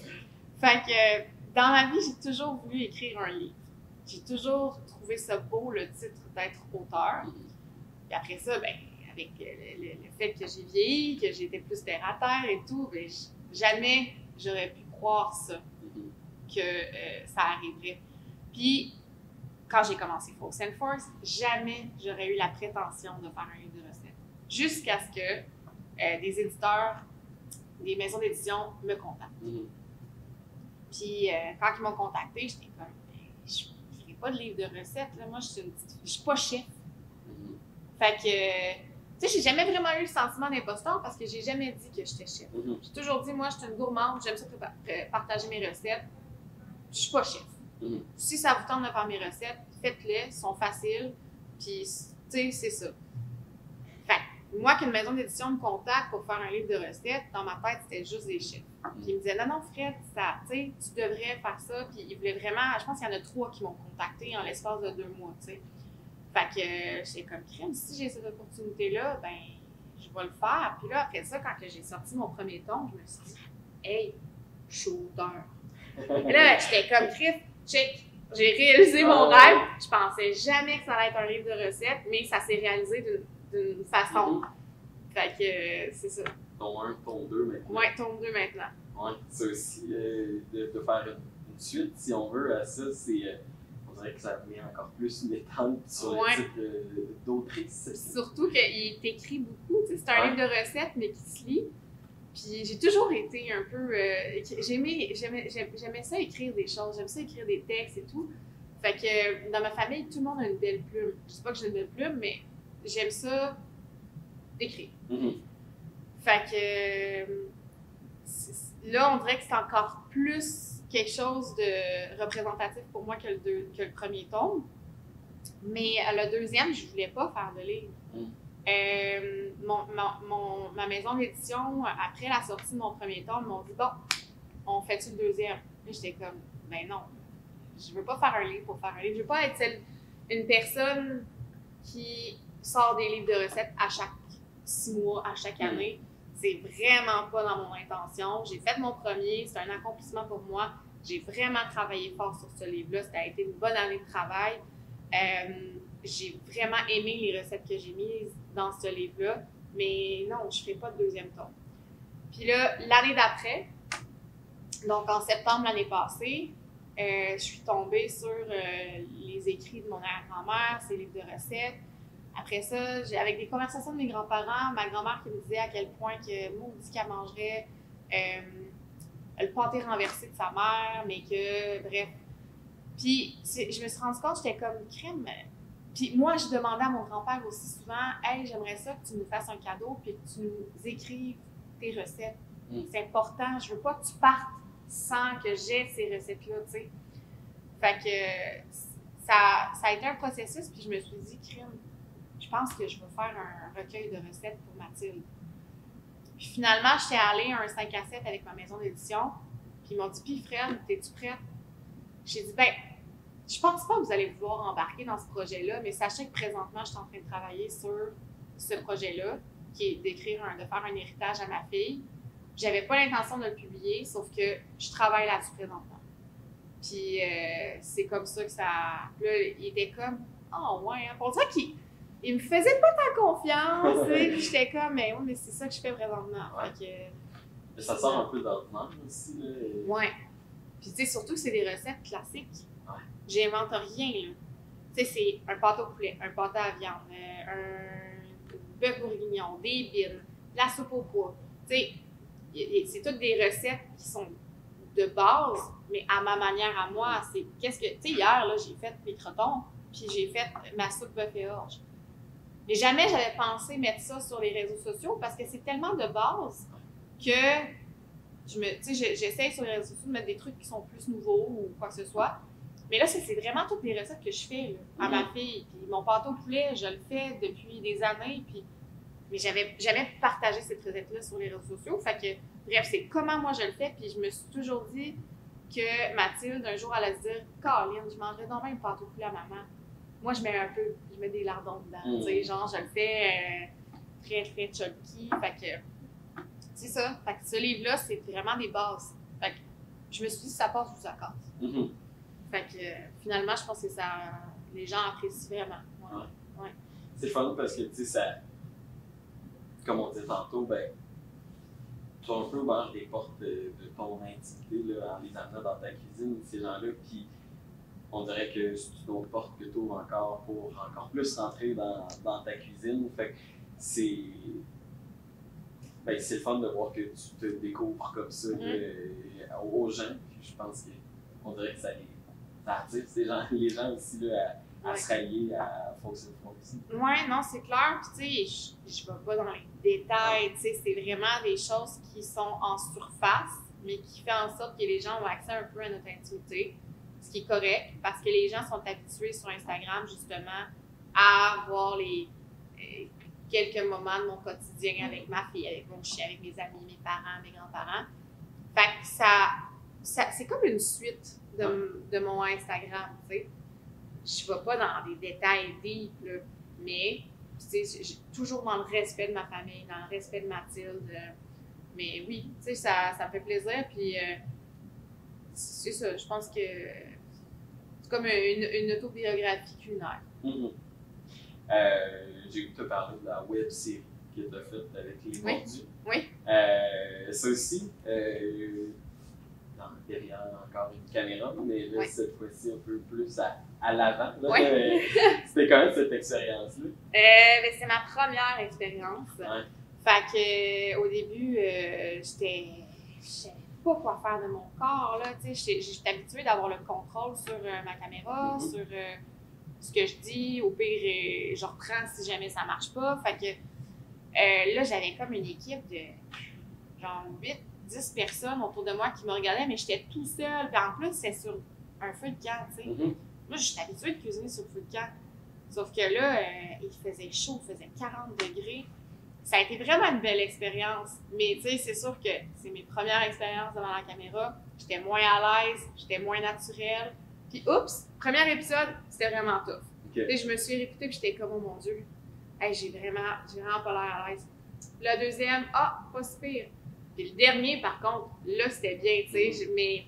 Fait que dans ma vie, j'ai toujours voulu écrire un livre. J'ai toujours trouvé ça beau, le titre d'être auteur. Puis après ça, ben, avec le fait que j'ai vieilli, que j'étais plus terre à terre et tout, ben, jamais j'aurais pu croire ça, que ça arriverait. Puis, quand j'ai commencé Folks & Forks, jamais j'aurais eu la prétention de faire un livre de recettes. Jusqu'à ce que des éditeurs, des maisons d'édition me contactent. Puis, quand ils m'ont contacté, j'étais comme, je n'écris pas de livre de recettes, là. Moi, je suis pas chef. Fait que, tu sais, j'ai jamais vraiment eu le sentiment d'imposteur parce que j'ai jamais dit que j'étais chef. J'ai toujours dit, moi, je suis une gourmande, j'aime ça partager mes recettes. Je suis pas chef. Si ça vous tente de faire mes recettes, faites-les, elles sont faciles, puis, tu sais, c'est ça. Fait moi, qu'une maison d'édition me contacte pour faire un livre de recettes, dans ma tête, c'était juste des chiffres. Puis il me disait, non, Fred, tu devrais faire ça. Puis il voulait vraiment, je pense qu'il y en a 3 qui m'ont contacté en l'espace de 2 mois, tu sais. Fait que j'étais comme crème, si j'ai cette opportunité-là, ben, je vais le faire. Puis là, après ça, quand j'ai sorti mon premier tome, je me suis dit, hey, je suis auteur. Et là, j'étais comme crème, check. J'ai réalisé mon rêve. Je pensais jamais que ça allait être un livre de recettes, mais ça s'est réalisé d'une façon. Fait que c'est ça. Tome 1, tome 2 maintenant. Ouais, tome 2 maintenant. Ouais, ça aussi, de faire une suite, si on veut, à ça, c'est. On dirait que ça met encore plus une étente sur le titre d'autrice. Surtout qu'il est écrit beaucoup. C'est un livre de recettes, mais qui se lit. Puis j'ai toujours été un peu. J'aimais ça écrire des choses, j'aime ça écrire des textes et tout. Fait que dans ma famille, tout le monde a une belle plume. Je sais pas que j'ai une belle plume, mais j'aime ça écrire. Fait que là, on dirait que c'est encore plus quelque chose de représentatif pour moi que le premier tome. Mais le deuxième, je voulais pas faire de livre. Ma maison d'édition, après la sortie de mon premier tome, m'ont dit bon, on fait-tu le deuxième? Puis j'étais comme, ben non, je veux pas faire un livre pour faire un livre. Je veux pas être une personne qui sort des livres de recettes à chaque 6 mois, à chaque année. C'est vraiment pas dans mon intention. J'ai fait mon premier, c'est un accomplissement pour moi. J'ai vraiment travaillé fort sur ce livre-là. Ça a été une bonne année de travail. J'ai vraiment aimé les recettes que j'ai mises dans ce livre-là, mais non, je ne ferai pas de deuxième tome. Puis là, l'année d'après, donc en septembre l'année passée, je suis tombée sur les écrits de mon arrière-grand-mère, ses livres de recettes. Après ça, avec des conversations de mes grands-parents, ma grand-mère qui me disait à quel point que maudit qu'elle mangerait le pâté renversé de sa mère, mais que, bref. Puis je me suis rendue compte, j'étais comme crème. Puis moi, je demandais à mon grand-père aussi souvent, hey, j'aimerais ça que tu nous fasses un cadeau puis que tu nous écrives tes recettes. C'est important. Je veux pas que tu partes sans que j'ai ces recettes-là, tu sais. Fait que ça a été un processus, puis je me suis dit, crème, je pense que je vais faire un recueil de recettes pour Mathilde. Puis finalement, j'étais allée à un 5 à 7 avec ma maison d'édition, puis ils m'ont dit, puis Fred, t'es-tu prête? J'ai dit, ben, je pense pas que vous allez vouloir embarquer dans ce projet-là, mais sachez que présentement, je suis en train de travailler sur ce projet-là, qui est de faire un héritage à ma fille. J'avais pas l'intention de le publier, sauf que je travaille là-dessus présentement. Puis c'est comme ça que ça. Puis là, il était comme, oh ouais, hein. Pour ça qu'il me faisait pas tant confiance, puis j'étais comme, mais oui, mais c'est ça que je fais présentement. Ouais. Fait que, mais ça sort un peu d'ordinaire aussi. Là. Ouais. Puis tu sais, surtout que c'est des recettes classiques. Ouais. J'invente rien, là. Tu sais, c'est un pâté au poulet, un pâté à viande, un bœuf bourguignon, des bines, de la soupe au pois. Tu sais, c'est toutes des recettes qui sont de base, mais à ma manière, à moi, c'est qu'est-ce que... Tu sais, hier, là, j'ai fait mes crotons, puis j'ai fait ma soupe bœuf et orge. Mais jamais j'avais pensé mettre ça sur les réseaux sociaux parce que c'est tellement de base que j'essaie sur les réseaux sociaux de mettre des trucs qui sont plus nouveaux ou quoi que ce soit. Mais là, c'est vraiment toutes les recettes que je fais là, à ma fille. Puis mon pâté au poulet, je le fais depuis des années. Puis... Mais j'avais jamais partagé cette recette-là sur les réseaux sociaux. Fait que, bref, c'est comment moi je le fais. Puis je me suis toujours dit que Mathilde, un jour, elle allait se dire « Caroline, je mangerais donc même pâté au poulet à maman. » Moi, je mets des lardons dedans. Tu sais, genre, je le fais très, très chunky. Fait que, c'est ça. Fait que ce livre-là, c'est vraiment des bases. Fait que je me suis dit, ça passe ou ça casse. Fait que, finalement, je pense que les gens apprécient vraiment. Ouais. C'est fun parce que, tu sais, ça... Comme on disait tantôt, ben, tu as un peu ouvert les portes de ton intimité là, en les amenant dans ta cuisine. Ces gens-là qui, on dirait que c'est une autre porte que tu ouvres encore pour encore plus rentrer dans ta cuisine. Fait que c'est le fun de voir que tu te découvres comme ça aux gens. Puis je pense qu'on dirait que ça attire les gens aussi là, à se rallier à Folks & Folks. Oui, non, c'est clair. Puis, tu sais, je ne vais pas dans les détails. Tu sais, c'est vraiment des choses qui sont en surface, mais qui fait en sorte que les gens ont accès un peu à notre intimité, ce qui est correct, parce que les gens sont habitués sur Instagram, justement, à voir quelques moments de mon quotidien avec ma fille, avec mon chien, avec mes amis, mes parents, mes grands-parents. Fait que ça c'est comme une suite de mon Instagram, tu sais. Je vais pas dans des détails deep, là, mais toujours dans le respect de ma famille, dans le respect de Mathilde. Mais oui, tu sais, ça me fait plaisir. Puis c'est ça, je pense que c'est comme une autobiographie culinaire. Mm-hmm. J'ai eu te parler de la web série que tu as faite avec les mordus. Oui. Ça aussi, derrière encore une caméra, mais là, cette fois-ci un peu plus à l'avant. Oui. C'était quand même cette expérience-là? Ben, c'est ma première expérience. Ouais. Fait que au début, je savais pas quoi faire de mon corps. J'étais habituée d'avoir le contrôle sur ma caméra, sur ce que je dis. Au pire, je reprends si jamais ça marche pas. Fait que là, j'avais comme une équipe de genre 8-10 personnes autour de moi qui me regardaient, mais j'étais tout seul. Puis en plus, c'est sur un feu de camp, tu sais. Moi, j'étais habituée de cuisiner sur le feu de camp. Sauf que là, il faisait chaud, il faisait 40 degrés. Ça a été vraiment une belle expérience. Mais tu sais, c'est sûr que c'est mes premières expériences devant la caméra. J'étais moins à l'aise, j'étais moins naturelle. Puis oups, premier épisode, c'était vraiment tough. Okay. Je me suis répétée, puis j'étais comme, oh mon Dieu, hey, j'ai vraiment pas l'air à l'aise. Le deuxième, pas si pire. Puis le dernier, par contre, là, c'était bien, tu sais, mais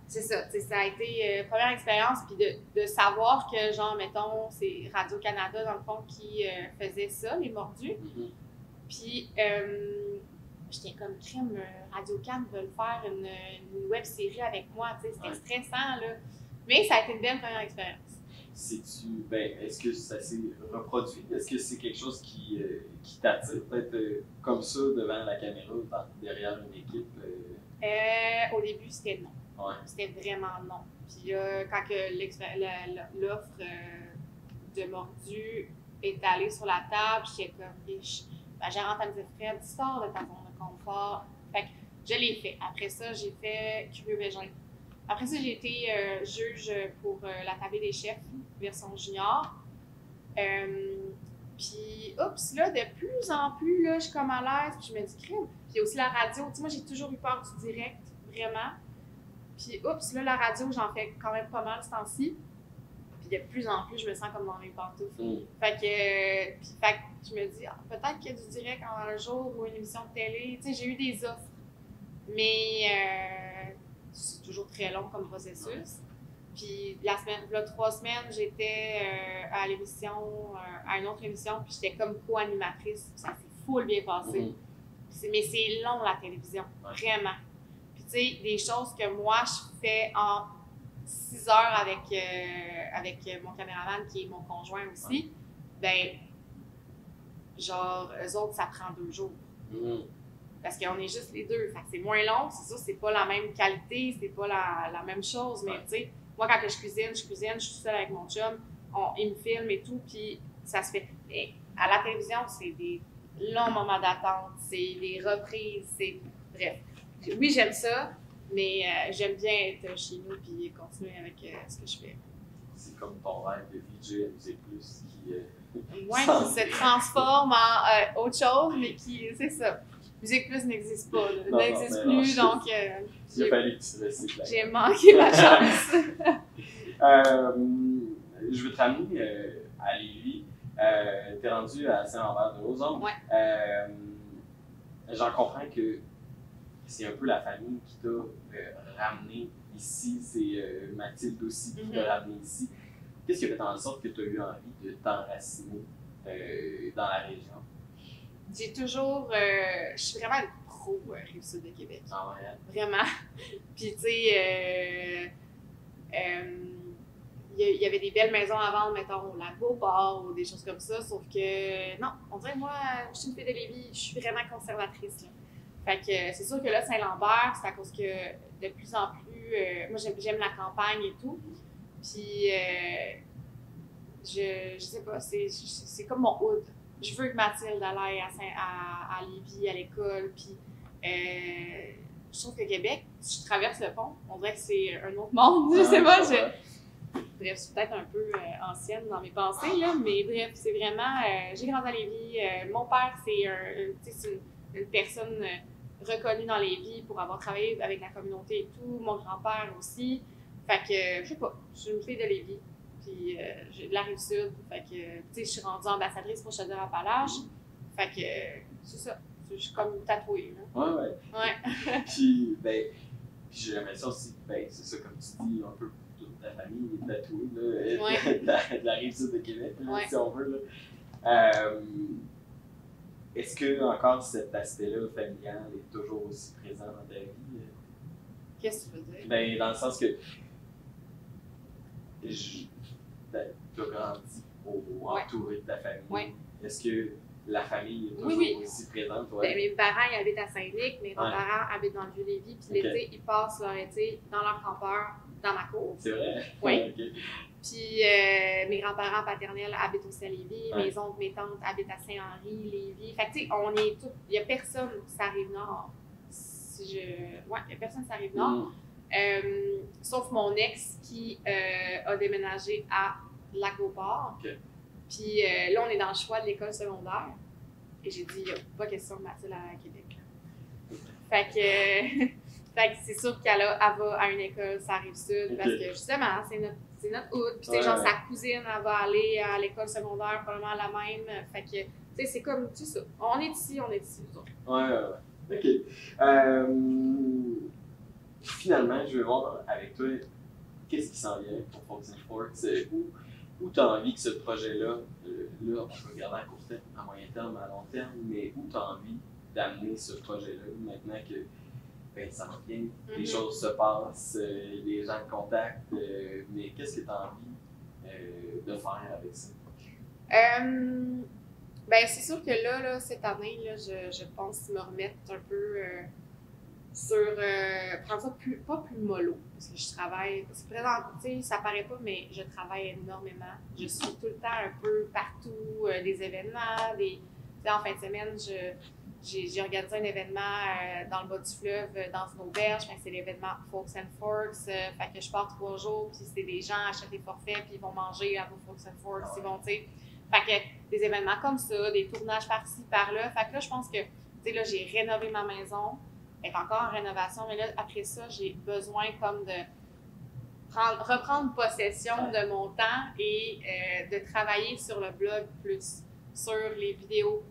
c'est ça, ça a été première expérience, puis de savoir que, genre, mettons, c'est Radio-Canada, dans le fond, qui faisait ça, les mordus. Puis, j'étais comme crème, Radio-Can veulent faire une web-série avec moi, tu sais, c'était stressant, là. Mais ça a été une belle première expérience. Est-ce que ça s'est reproduit? Est-ce que c'est quelque chose qui t'attire, peut-être comme ça, devant la caméra, derrière une équipe? Au début, c'était non. Ouais. C'était vraiment non. Puis là, quand l'offre de mordu est allée sur la table, j'étais comme, ma gérante, elle me disait, Fred, sors de ta zone de confort. Fait que je l'ai fait. Après ça, j'ai fait Curieux Végin. Après ça, j'ai été juge pour la table des chefs, version junior. Puis, oups, là, de plus en plus, là, je suis comme à l'aise, puis je me dis, crème. Puis aussi la radio, tu sais, moi, j'ai toujours eu peur du direct, vraiment. Puis, oups, là, la radio, j'en fais quand même pas mal ce temps-ci. Puis, de plus en plus, je me sens comme dans mes pantoufles. Fait que je me dis, peut-être qu'il y a du direct un jour ou une émission de télé. Tu sais, j'ai eu des offres. Mais c'est toujours très long comme processus. Puis, là, 3 semaines, j'étais à l'émission, à une autre émission, puis j'étais comme co-animatrice. Ça s'est full bien passé. Mais c'est long, la télévision, vraiment. Puis, tu sais, des choses que moi, je fais en 6 heures avec mon caméraman, qui est mon conjoint aussi, ben, genre, eux autres, ça prend 2 jours. Parce qu'on est juste les deux. Fait que c'est moins long, c'est sûr, c'est pas la même qualité, c'est pas la même chose, mais tu sais, moi, quand je cuisine, je suis toute seule avec mon chum, il me filme et tout, puis ça se fait. Mais à la télévision, c'est des longs moments d'attente, c'est des reprises, c'est. Bref. Oui, j'aime ça, mais j'aime bien être chez nous puis continuer avec ce que je fais. C'est comme ton rêve de VJ à Musique Plus qui. Qui se transforme en autre chose, mais qui. C'est ça. Musique Plus n'existe pas, n'existe plus, donc. Il a fallu que tu restes là. J'ai manqué ma chance. Je veux te ramener à Lévis. T'es rendu à Saint-Lambert-de-Lauzon. Ouais. J'en comprends que c'est un peu la famille qui t'a ramené ici. C'est Mathilde aussi qui t'a ramené ici. Qu'est-ce qui a fait en sorte que tu as eu envie de t'enraciner dans la région? J'ai toujours. Je suis vraiment une pro Rive-Sud de Québec. Ah ouais? Vraiment. Puis, tu sais, il y avait des belles maisons à vendre, mettons, au Lac-Beauport ou des choses comme ça. Sauf que, non, on dirait, moi, je suis une fille de Lévis, je suis vraiment conservatrice. Là. Fait que c'est sûr que là, Saint-Lambert, c'est à cause que de plus en plus. Moi, j'aime la campagne et tout. Puis, je sais pas, c'est comme mon hood. Je veux que Mathilde aille à Lévis, à l'école, puis je trouve que Québec, si je traverse le pont, on dirait que c'est un autre monde, je sais pas, bref, c'est peut-être un peu ancienne dans mes pensées, là, mais bref, c'est vraiment, j'ai grandi à Lévis. Mon père, c'est une personne reconnue dans Lévis pour avoir travaillé avec la communauté et tout. Mon grand-père aussi. Fait que, je sais pas, je suis une fille de Lévis. Puis j'ai de la Rive-Sud. Fait que, tu sais, je suis rendue ambassadrice pour Chaudière-Appalaches. Fait que, c'est ça. Je suis comme tatouée, là. Ouais. Puis, j'ai l'impression aussi, c'est ça, comme tu dis, un peu toute ta famille est tatouée, là, de la Rive-Sud de Québec, là, si on veut, là. Est-ce que encore cet aspect-là familial est toujours aussi présent dans ta vie? Qu'est-ce que tu veux dire? Dans le sens que tu as grandi entouré de ta famille. Ouais. Est-ce que la famille est toujours aussi présente? Ouais? Mes parents ils habitent à Saint-Nic, mes grands-parents habitent dans le Vieux-Lévis, puis l'été, ils passent leur été dans leur campeur, dans ma cour. C'est vrai? Oui. Okay. Puis mes grands-parents paternels habitent aussi à Lévis, mes oncles, mes tantes habitent à Saint-Henri, Lévis. Fait que tu sais, on est tous. Il n'y a personne qui arrive nord. Il n'y a personne qui arrive nord. Sauf mon ex qui a déménagé à Lac-Beauport. Okay. Puis là, on est dans le choix de l'école secondaire. Et j'ai dit, il n'y a pas question de Mathilde à Québec. Fait que c'est sûr qu'elle va à une école, ça arrive sud, parce que justement, c'est notre hood. Puis, tu sais, genre, sa cousine, elle va aller à l'école secondaire, probablement la même. Fait que, tu sais, c'est comme, tu sais, ça. On est ici, nous autres. Ouais. OK. Finalement, je vais voir avec toi, qu'est-ce qui s'en vient pour Folks and Forks? Où tu as envie que ce projet-là, là, on peut regarder à court terme, à moyen terme, à long terme, mais où tu as envie d'amener ce projet-là maintenant que ça va bien, les choses se passent, les gens te contactent, mais qu'est-ce que tu as envie de faire avec ça? C'est sûr que là cette année, là, je pense me remettre un peu sur prendre ça pas plus mollo, parce que je travaille, c'est présent, tu sais, ça paraît pas, mais je travaille énormément. Je suis tout le temps un peu partout, des événements, en fin de semaine, j'ai organisé un événement dans le bas du fleuve, dans une auberge. C'est l'événement Folks and Forks. Fait que je pars 3 jours, puis c'est des gens achètent des forfaits, puis ils vont manger à vos Folks and Forks. Ils vont, tu sais. Fait que des événements comme ça, des tournages par-ci, par-là. Fait que là, je pense que, tu sais, là, j'ai rénové ma maison. Elle est encore en rénovation, mais là, après ça, j'ai besoin comme de reprendre possession de mon temps et de travailler sur le blog plus, sur les vidéos.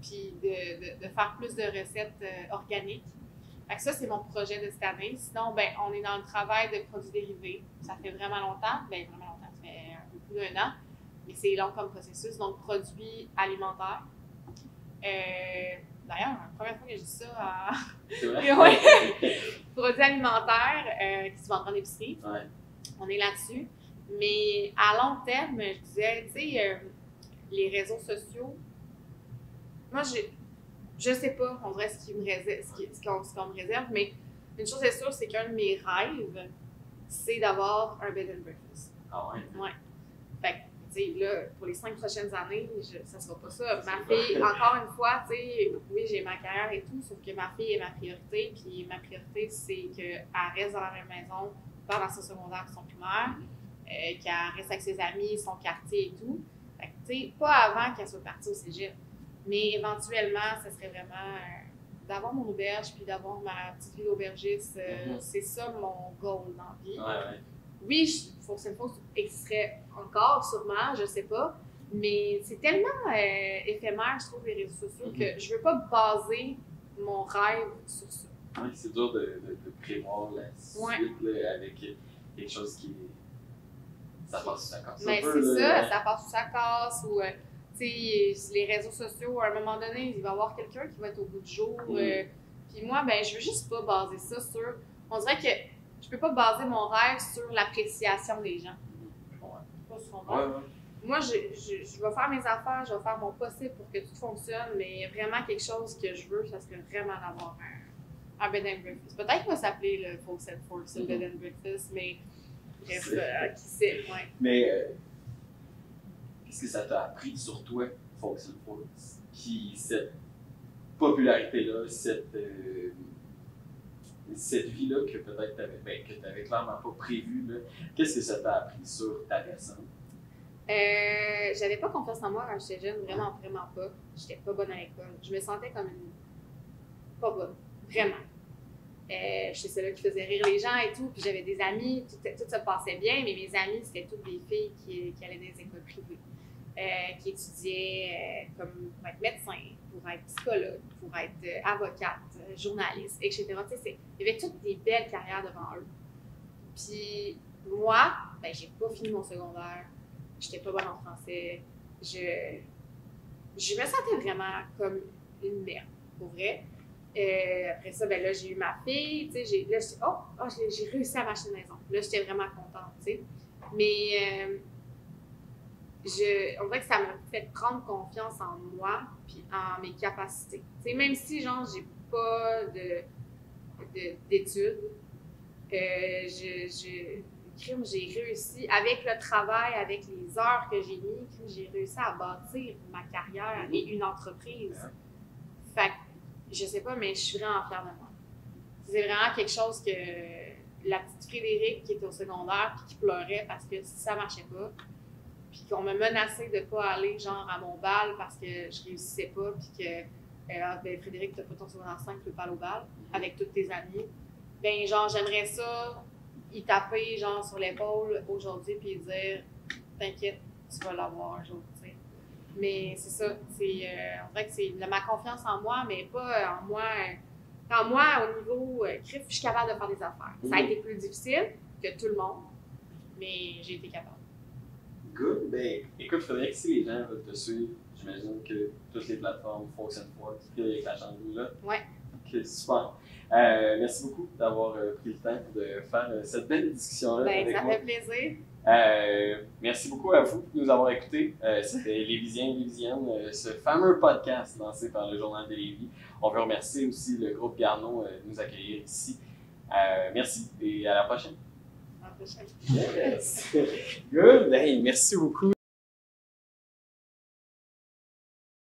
Puis de faire plus de recettes organiques. Fait que ça, c'est mon projet de cette année. Sinon, on est dans le travail de produits dérivés. Ça fait vraiment longtemps. Ça fait un peu plus d'1 an. Mais c'est long comme processus. Donc, produits alimentaires. D'ailleurs, la première fois que je dis ça, c'est vrai? Produits alimentaires qui se vendent en épicerie. Ouais. On est là-dessus. Mais à long terme, je disais, tu sais, les réseaux sociaux, moi, je sais pas, on dirait ce qu'on me réserve, mais une chose est sûre, c'est qu'un de mes rêves, c'est d'avoir un bed and breakfast. Ah ouais? Ouais. Fait que, tu sais, là, pour les 5 prochaines années, ça sera pas ça. Ma fille, encore une fois, tu sais, oui, j'ai ma carrière et tout, sauf que ma fille est ma priorité, puis ma priorité, c'est qu'elle reste dans la même maison, pas dans son secondaire, son primaire, qu'elle reste avec ses amis, son quartier et tout. Fait que, tu sais, pas avant qu'elle soit partie au cégep. Mais éventuellement, ça serait vraiment d'avoir mon auberge puis d'avoir ma petite vie d'aubergiste. C'est ça mon goal dans la vie. Ouais. Oui, Folks and Forks existerait encore, sûrement, je sais pas. Mais c'est tellement éphémère, je trouve, les réseaux sociaux, que je veux pas baser mon rêve sur ça. Oui, c'est dur de prévoir la suite là, avec quelque chose qui. Ça passe ou ça casse. Mais c'est ça, ça passe ou ça casse. Ou, les réseaux sociaux, à un moment donné, il va y avoir quelqu'un qui va être au bout du jour. Puis moi, je veux juste pas baser ça sur. On dirait que je peux pas baser mon rêve sur l'appréciation des gens. Pas sur mon rêve. Moi, je vais faire mes affaires, je vais faire mon possible pour que tout fonctionne, mais vraiment quelque chose que je veux, ça serait vraiment d'avoir un bed and breakfast. Peut-être qu'il va s'appeler le Folks and Forks, le bed and breakfast, mais bref, qui sait, ouais. Mais qu'est-ce que ça t'a appris sur toi, Folks and Forks, qui cette popularité-là, cette cette vie-là que peut-être que tu n'avais clairement pas prévue, qu'est-ce que ça t'a appris sur ta personne? J'avais pas confiance en moi quand j'étais jeune, vraiment pas. J'étais pas bonne à l'école. Je me sentais comme une pas bonne, vraiment. J'étais celle-là qui faisait rire les gens et tout, puis j'avais des amis, tout se passait bien, mais mes amis, c'était toutes des filles qui allaient dans les écoles privées, qui étudiaient comme pour être médecin, pour être psychologue, pour être avocate, journaliste, etc. Il y avait toutes des belles carrières devant eux. Puis moi, ben, j'ai pas fini mon secondaire, j'étais pas bonne en français, je me sentais vraiment comme une merde, pour vrai. Après ça, ben là, j'ai eu ma fille, tu sais, j'ai réussi à m'acheter une maison. Là, j'étais vraiment contente, tu sais. Mais on dirait que ça m'a fait prendre confiance en moi puis en mes capacités. Tu sais, même si, genre, j'ai pas d'études, j'ai réussi, avec le travail, avec les heures que j'ai mis, j'ai réussi à bâtir ma carrière et une entreprise. Fait que, je sais pas, mais je suis vraiment fière de moi. C'est vraiment quelque chose que la petite Frédérique qui était au secondaire puis qui pleurait parce que ça marchait pas, puis qu'on me menaçait de pas aller genre à mon bal parce que je réussissais pas, puis que ben, Frédérique, t'as pas ton secondaire 5, tu peux pas aller au bal avec tous tes amis. Ben genre, j'aimerais ça y taper genre sur l'épaule aujourd'hui puis dire t'inquiète, tu vas l'avoir un jour, tu sais. Mais c'est ça, on dirait que c'est ma confiance en moi, mais pas en moi. En moi, au niveau crif, je suis capable de faire des affaires. Ça a été plus difficile que tout le monde, mais j'ai été capable. Good. Ben, écoute, Frédéric, si les gens veulent te suivre, j'imagine que toutes les plateformes Folks & Forks, Frédéric Lachance là. Ouais. Ok, super. Merci beaucoup d'avoir pris le temps de faire cette belle discussion-là. Ben, avec ça moi. fait plaisir. Merci beaucoup à vous de nous avoir écoutés. C'était Lévisiens et Lévisiennes, ce fameux podcast lancé par le Journal de Lévis. On veut remercier aussi le groupe Garneau de nous accueillir ici. Merci et à la prochaine. À la prochaine. Yes. Good. Hey, merci beaucoup.